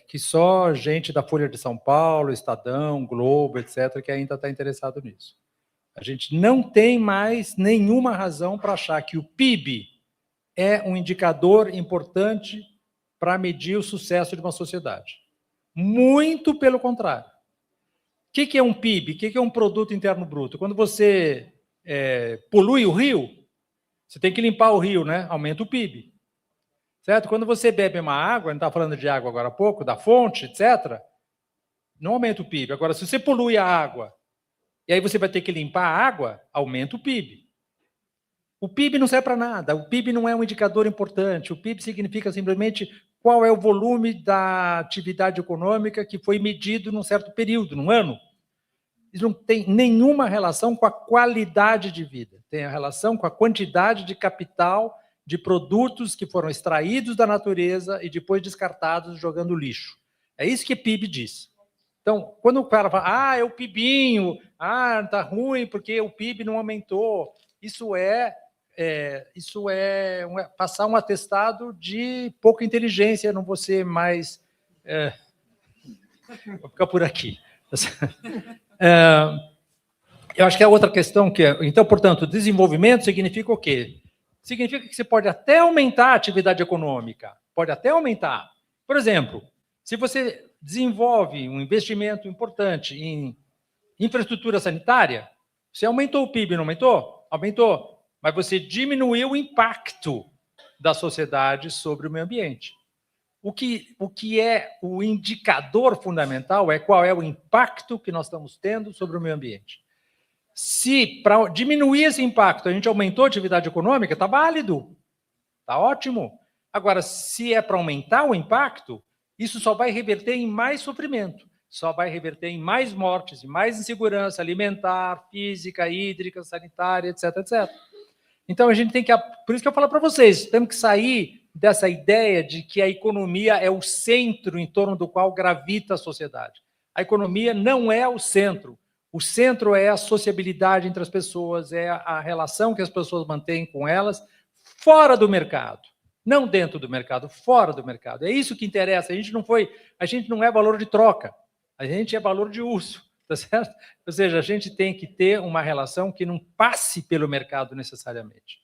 que só gente da Folha de São Paulo, Estadão, Globo, etc., que ainda está interessado nisso. A gente não tem mais nenhuma razão para achar que o PIB é um indicador importante para medir o sucesso de uma sociedade. Muito pelo contrário. O que é um PIB? O que é um produto interno bruto? Quando você polui o rio, você tem que limpar o rio, né? Aumenta o PIB. Certo? Quando você bebe uma água, a gente está falando de água agora há pouco, da fonte, etc., não aumenta o PIB. Agora, se você polui a água, e aí você vai ter que limpar a água, aumenta o PIB. O PIB não serve para nada, o PIB não é um indicador importante, o PIB significa simplesmente qual é o volume da atividade econômica que foi medido num certo período, num ano. Isso não tem nenhuma relação com a qualidade de vida. Tem a relação com a quantidade de capital, de produtos que foram extraídos da natureza e depois descartados jogando lixo. É isso que PIB diz. Então, quando o cara fala, é o PIBinho, tá ruim porque o PIB não aumentou, isso é passar um atestado de pouca inteligência, não vou ser mais... vou ficar por aqui. Eu acho que a outra questão que é... Então, portanto, desenvolvimento significa o quê? Significa que você pode até aumentar a atividade econômica, pode até aumentar. Por exemplo, se você desenvolve um investimento importante em infraestrutura sanitária, você aumentou o PIB, não aumentou? Aumentou. Mas você diminuiu o impacto da sociedade sobre o meio ambiente. O que é o indicador fundamental é qual é o impacto que nós estamos tendo sobre o meio ambiente. Se, para diminuir esse impacto, a gente aumentou a atividade econômica, está válido, está ótimo. Agora, se é para aumentar o impacto, isso só vai reverter em mais sofrimento, só vai reverter em mais mortes, em mais insegurança alimentar, física, hídrica, sanitária, etc, etc. Então, a gente tem que... Por isso que eu falo para vocês, temos que sair dessa ideia de que a economia é o centro em torno do qual gravita a sociedade. A economia não é o centro. O centro é a sociabilidade entre as pessoas, é a relação que as pessoas mantêm com elas fora do mercado. Não dentro do mercado, fora do mercado. É isso que interessa. A gente não é valor de troca, a gente é valor de uso, tá certo? Ou seja, a gente tem que ter uma relação que não passe pelo mercado necessariamente.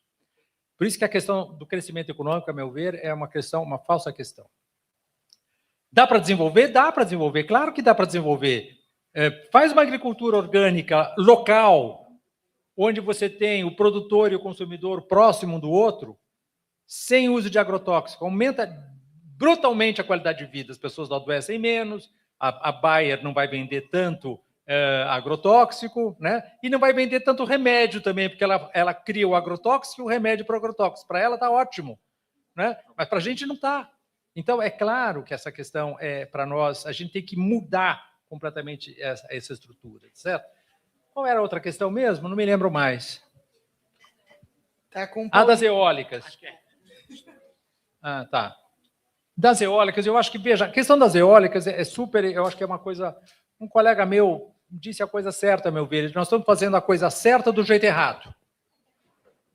Por isso que a questão do crescimento econômico, a meu ver, é uma falsa questão. Dá para desenvolver? Dá para desenvolver, claro que dá para desenvolver. Faz uma agricultura orgânica local, onde você tem o produtor e o consumidor próximo um do outro, sem uso de agrotóxico, aumenta brutalmente a qualidade de vida, as pessoas não adoecem menos, a Bayer não vai vender tanto agrotóxico, né? E não vai vender tanto remédio também, porque ela cria o agrotóxico e o remédio para o agrotóxico. Para ela está ótimo, né? Mas para a gente não está. Então, é claro que essa questão, para nós, a gente tem que mudar completamente essa estrutura, certo? Qual era a outra questão mesmo? Não me lembro mais. Tá com das eólicas. Tá. Das eólicas, eu acho que, veja, a questão das eólicas é super, eu acho que é uma coisa... Um colega meu disse a coisa certa, a meu ver. Nós estamos fazendo a coisa certa do jeito errado.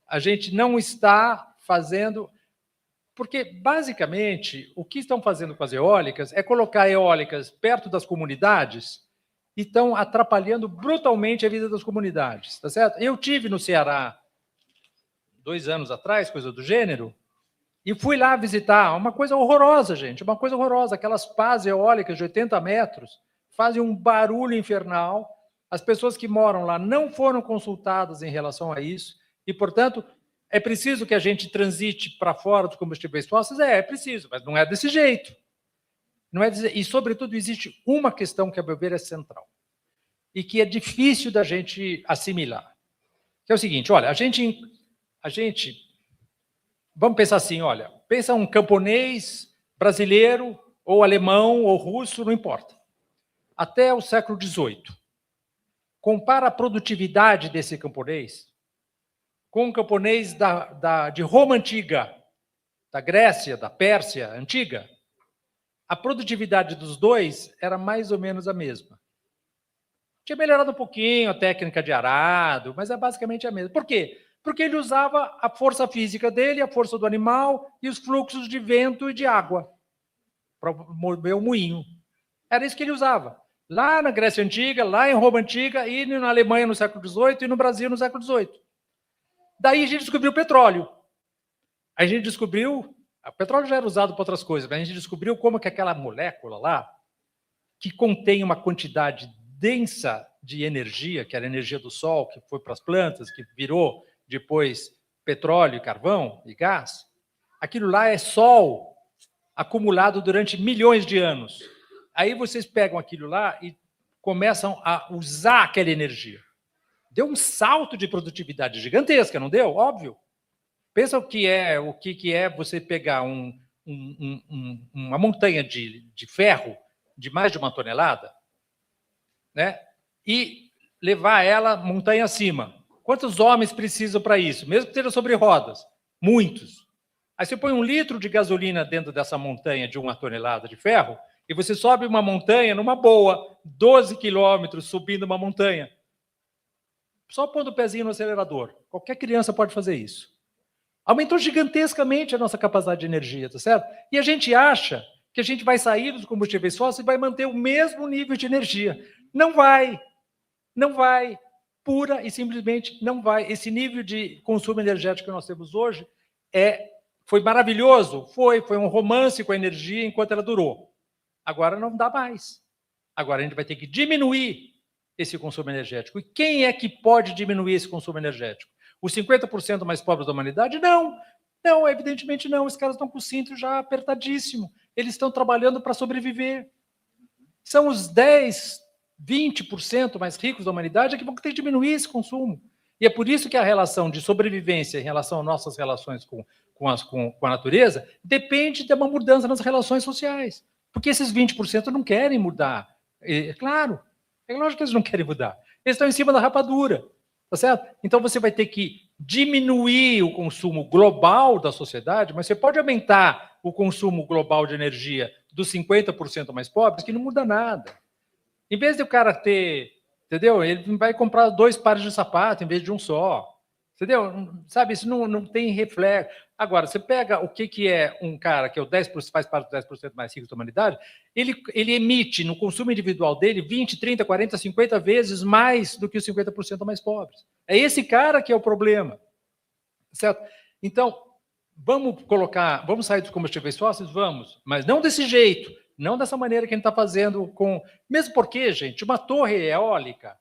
A gente não está fazendo... Porque, basicamente, o que estão fazendo com as eólicas é colocar eólicas perto das comunidades e estão atrapalhando brutalmente a vida das comunidades, tá certo? Eu tive no Ceará 2 anos atrás, coisa do gênero, e fui lá visitar. Uma coisa horrorosa, gente, uma coisa horrorosa. Aquelas pás eólicas de 80 metros fazem um barulho infernal. As pessoas que moram lá não foram consultadas em relação a isso e, portanto, é preciso que a gente transite para fora dos combustíveis fósseis? É preciso, mas não é desse jeito. Não é e, sobretudo, existe uma questão que, a meu ver, é central e que é difícil da gente assimilar, que é o seguinte, olha, a gente vamos pensar assim, olha, pensa um camponês brasileiro, ou alemão, ou russo, não importa, até o século XVIII. Compara a produtividade desse camponês com o camponês de Roma Antiga, da Grécia, da Pérsia Antiga. A produtividade dos dois era mais ou menos a mesma. Tinha melhorado um pouquinho a técnica de arado, mas é basicamente a mesma. Por quê? Porque ele usava a força física dele, a força do animal e os fluxos de vento e de água para mover o moinho. Era isso que ele usava. Lá na Grécia Antiga, lá em Roma Antiga, e na Alemanha no século XVIII e no Brasil no século XVIII. Daí a gente descobriu o petróleo. A gente descobriu... O petróleo já era usado para outras coisas, mas a gente descobriu como que aquela molécula lá, que contém uma quantidade densa de energia, que era a energia do sol, que foi para as plantas, que virou depois petróleo, carvão e gás, aquilo lá é sol acumulado durante milhões de anos. Aí vocês pegam aquilo lá e começam a usar aquela energia. Deu um salto de produtividade gigantesca, não deu? Óbvio. Pensa o que é você pegar uma montanha de ferro de mais de 1 tonelada, né? E levar ela montanha acima. Quantos homens precisam para isso? Mesmo que seja sobre rodas. Muitos. Aí você põe 1 litro de gasolina dentro dessa montanha de 1 tonelada de ferro e você sobe uma montanha numa boa, 12 quilômetros subindo uma montanha. Só pondo o pezinho no acelerador. Qualquer criança pode fazer isso. Aumentou gigantescamente a nossa capacidade de energia, tá certo? E a gente acha que a gente vai sair dos combustíveis fósseis e vai manter o mesmo nível de energia. Não vai. Não vai. Pura e simplesmente não vai. Esse nível de consumo energético que nós temos hoje foi maravilhoso? Foi um romance com a energia enquanto ela durou. Agora não dá mais. Agora a gente vai ter que diminuir esse consumo energético. E quem é que pode diminuir esse consumo energético? Os 50% mais pobres da humanidade? Não. Não, evidentemente não. Os caras estão com o cinto já apertadíssimo. Eles estão trabalhando para sobreviver. São os 10, 20% mais ricos da humanidade que vão ter que diminuir esse consumo. E é por isso que a relação de sobrevivência em relação às nossas relações com a natureza depende de uma mudança nas relações sociais. Porque esses 20% não querem mudar. É claro, é lógico que eles não querem mudar. Eles estão em cima da rapadura, tá certo? Então você vai ter que diminuir o consumo global da sociedade, mas você pode aumentar o consumo global de energia dos 50% mais pobres, que não muda nada. Em vez de o cara ter, entendeu? Ele vai comprar 2 pares de sapato em vez de um só. Entendeu? Sabe, isso não tem reflexo. Agora, você pega o que é um cara que é o 10%, faz parte dos 10% mais ricos da humanidade, ele emite no consumo individual dele 20, 30, 40, 50 vezes mais do que os 50% mais pobres. É esse cara que é o problema. Certo? Então, vamos sair dos combustíveis fósseis? Vamos, mas não desse jeito, não dessa maneira que a gente está fazendo com... Mesmo porque, gente, uma torre eólica,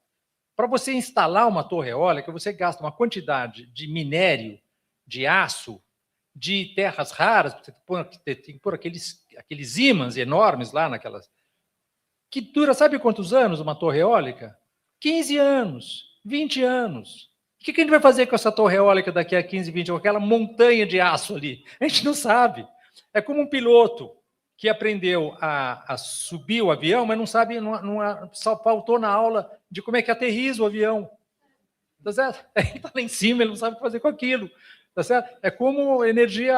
para você instalar uma torre eólica, você gasta uma quantidade de minério, de aço, de terras raras, você tem que pôr aqueles ímãs enormes lá naquelas... Que dura, sabe quantos anos uma torre eólica? 15 anos, 20 anos. O que a gente vai fazer com essa torre eólica daqui a 15, 20 anos? Com aquela montanha de aço ali? A gente não sabe. É como um piloto que aprendeu a subir o avião, mas não sabe, só faltou na aula de como é que aterriza o avião. Tá certo? Ele está lá em cima, ele não sabe o que fazer com aquilo. Tá certo? É como energia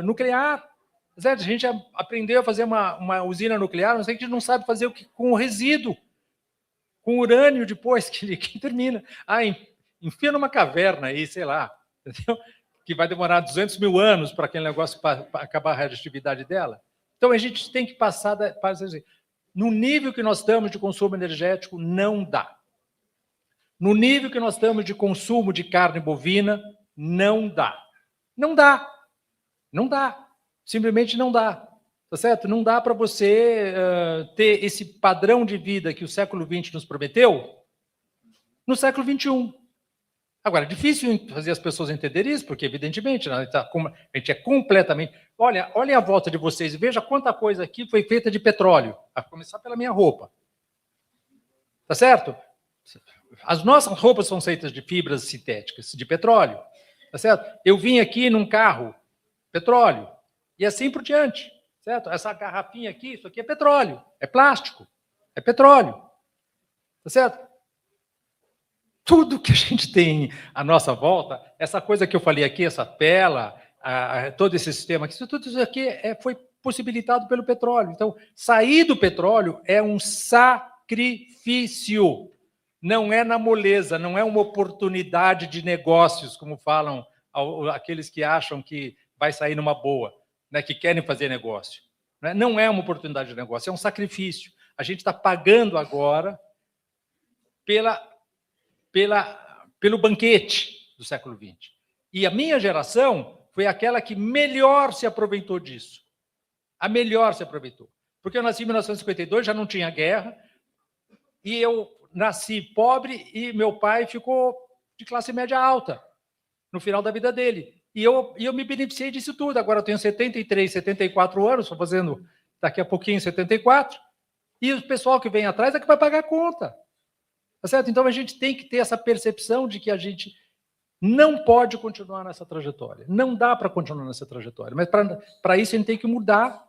nuclear. Tá certo? A gente aprendeu a fazer uma usina nuclear, mas a gente não sabe fazer com o resíduo, com o urânio depois que termina. Enfia numa caverna aí, sei lá, entendeu? Que vai demorar 200 mil anos para aquele negócio acabar a radioatividade dela. Então, a gente tem que passar... No nível que nós estamos de consumo energético, não dá. No nível que nós estamos de consumo de carne bovina, não dá. Não dá. Não dá. Simplesmente não dá. Tá certo? Não dá para você ter esse padrão de vida que o século XX nos prometeu no século XXI. Agora, é difícil fazer as pessoas entenderem isso, porque, evidentemente, a gente é completamente... Olhem a volta de vocês e veja quanta coisa aqui foi feita de petróleo, a começar pela minha roupa. Tá certo? As nossas roupas são feitas de fibras sintéticas, de petróleo. Tá certo? Eu vim aqui num carro, petróleo, e assim por diante. Certo? Essa garrafinha aqui, isso aqui é petróleo, é plástico, é petróleo. Tá certo? Tudo que a gente tem à nossa volta, essa coisa que eu falei aqui, essa tela, todo esse sistema, tudo isso aqui foi possibilitado pelo petróleo. Então, sair do petróleo é um sacrifício. Não é na moleza, não é uma oportunidade de negócios, como falam aqueles que acham que vai sair numa boa, né, que querem fazer negócio. Não é uma oportunidade de negócio, é um sacrifício. A gente está pagando agora pelo banquete do século XX. E a minha geração foi aquela que melhor se aproveitou disso. A melhor se aproveitou. Porque eu nasci em 1952, já não tinha guerra, e eu nasci pobre e meu pai ficou de classe média alta no final da vida dele. E eu me beneficiei disso tudo. Agora eu tenho 73, 74 anos, estou fazendo daqui a pouquinho 74, e o pessoal que vem atrás é que vai pagar a conta. Tá certo? Então, a gente tem que ter essa percepção de que a gente não pode continuar nessa trajetória. Não dá para continuar nessa trajetória. Mas, para isso, a gente tem que mudar,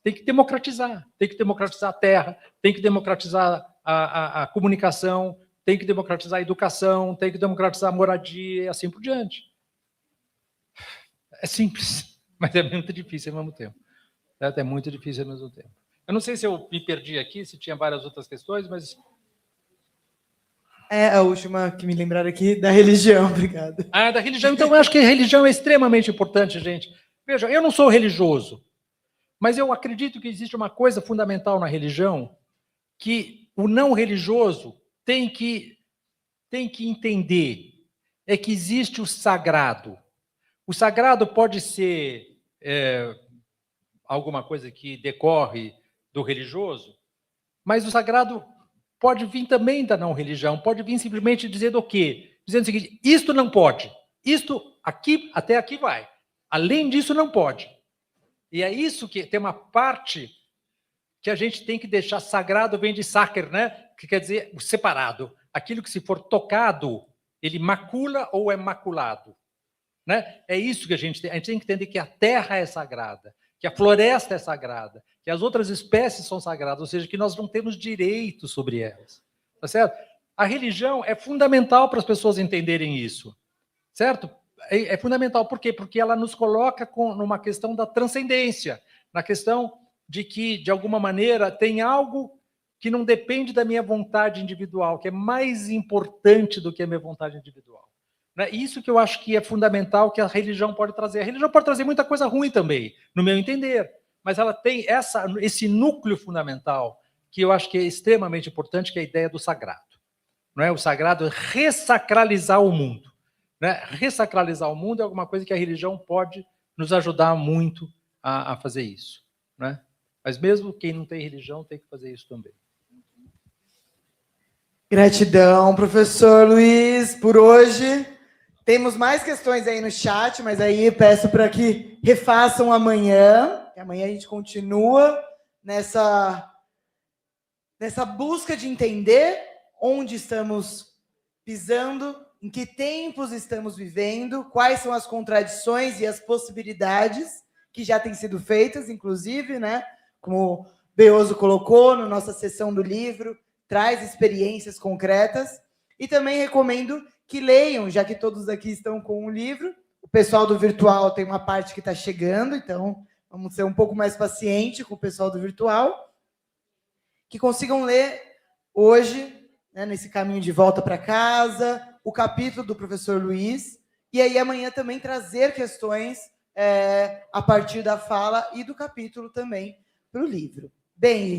tem que democratizar. Tem que democratizar a terra, tem que democratizar a comunicação, tem que democratizar a educação, tem que democratizar a moradia e assim por diante. É simples, mas é muito difícil ao mesmo tempo. É muito difícil ao mesmo tempo. Eu não sei se eu me perdi aqui, se tinha várias outras questões, mas... É a última que me lembraram aqui, da religião, obrigado. Ah, da religião. Então, eu acho que a religião é extremamente importante, gente. Veja, eu não sou religioso, mas eu acredito que existe uma coisa fundamental na religião que o não religioso tem que entender. É que existe o sagrado. O sagrado pode ser alguma coisa que decorre do religioso, mas o sagrado pode vir também da não religião, pode vir simplesmente dizendo o quê? Dizendo o seguinte, isto não pode, isto aqui, até aqui vai. Além disso, não pode. E é isso que tem uma parte que a gente tem que deixar sagrado, vem de sacer, né? Que quer dizer o separado. Aquilo que se for tocado, ele macula ou é maculado. Né? É isso que a gente tem que entender, que a terra é sagrada, que a floresta é sagrada, que as outras espécies são sagradas, ou seja, que nós não temos direito sobre elas. Tá certo? A religião é fundamental para as pessoas entenderem isso. Certo? É fundamental. Por quê? Porque ela nos coloca numa questão da transcendência, na questão de que, de alguma maneira, tem algo que não depende da minha vontade individual, que é mais importante do que a minha vontade individual. Isso que eu acho que é fundamental, que a religião pode trazer. A religião pode trazer muita coisa ruim também, no meu entender, mas ela tem esse núcleo fundamental que eu acho que é extremamente importante, que é a ideia do sagrado. Não é? O sagrado é ressacralizar o mundo. Né? Ressacralizar o mundo é alguma coisa que a religião pode nos ajudar muito a fazer isso. Né? Mas mesmo quem não tem religião tem que fazer isso também. Gratidão, professor Luiz, por hoje. Temos mais questões aí no chat, mas aí peço para que refaçam amanhã. Amanhã a gente continua nessa busca de entender onde estamos pisando, em que tempos estamos vivendo, quais são as contradições e as possibilidades que já têm sido feitas, inclusive, né? Como o Beoso colocou na nossa sessão do livro, traz experiências concretas. E também recomendo que leiam, já que todos aqui estão com o livro. O pessoal do virtual tem uma parte que está chegando, então vamos ser um pouco mais pacientes com o pessoal do virtual. Que consigam ler hoje, né, nesse caminho de volta para casa, o capítulo do professor Luiz, e aí amanhã também trazer questões a partir da fala e do capítulo também para o livro. Bem,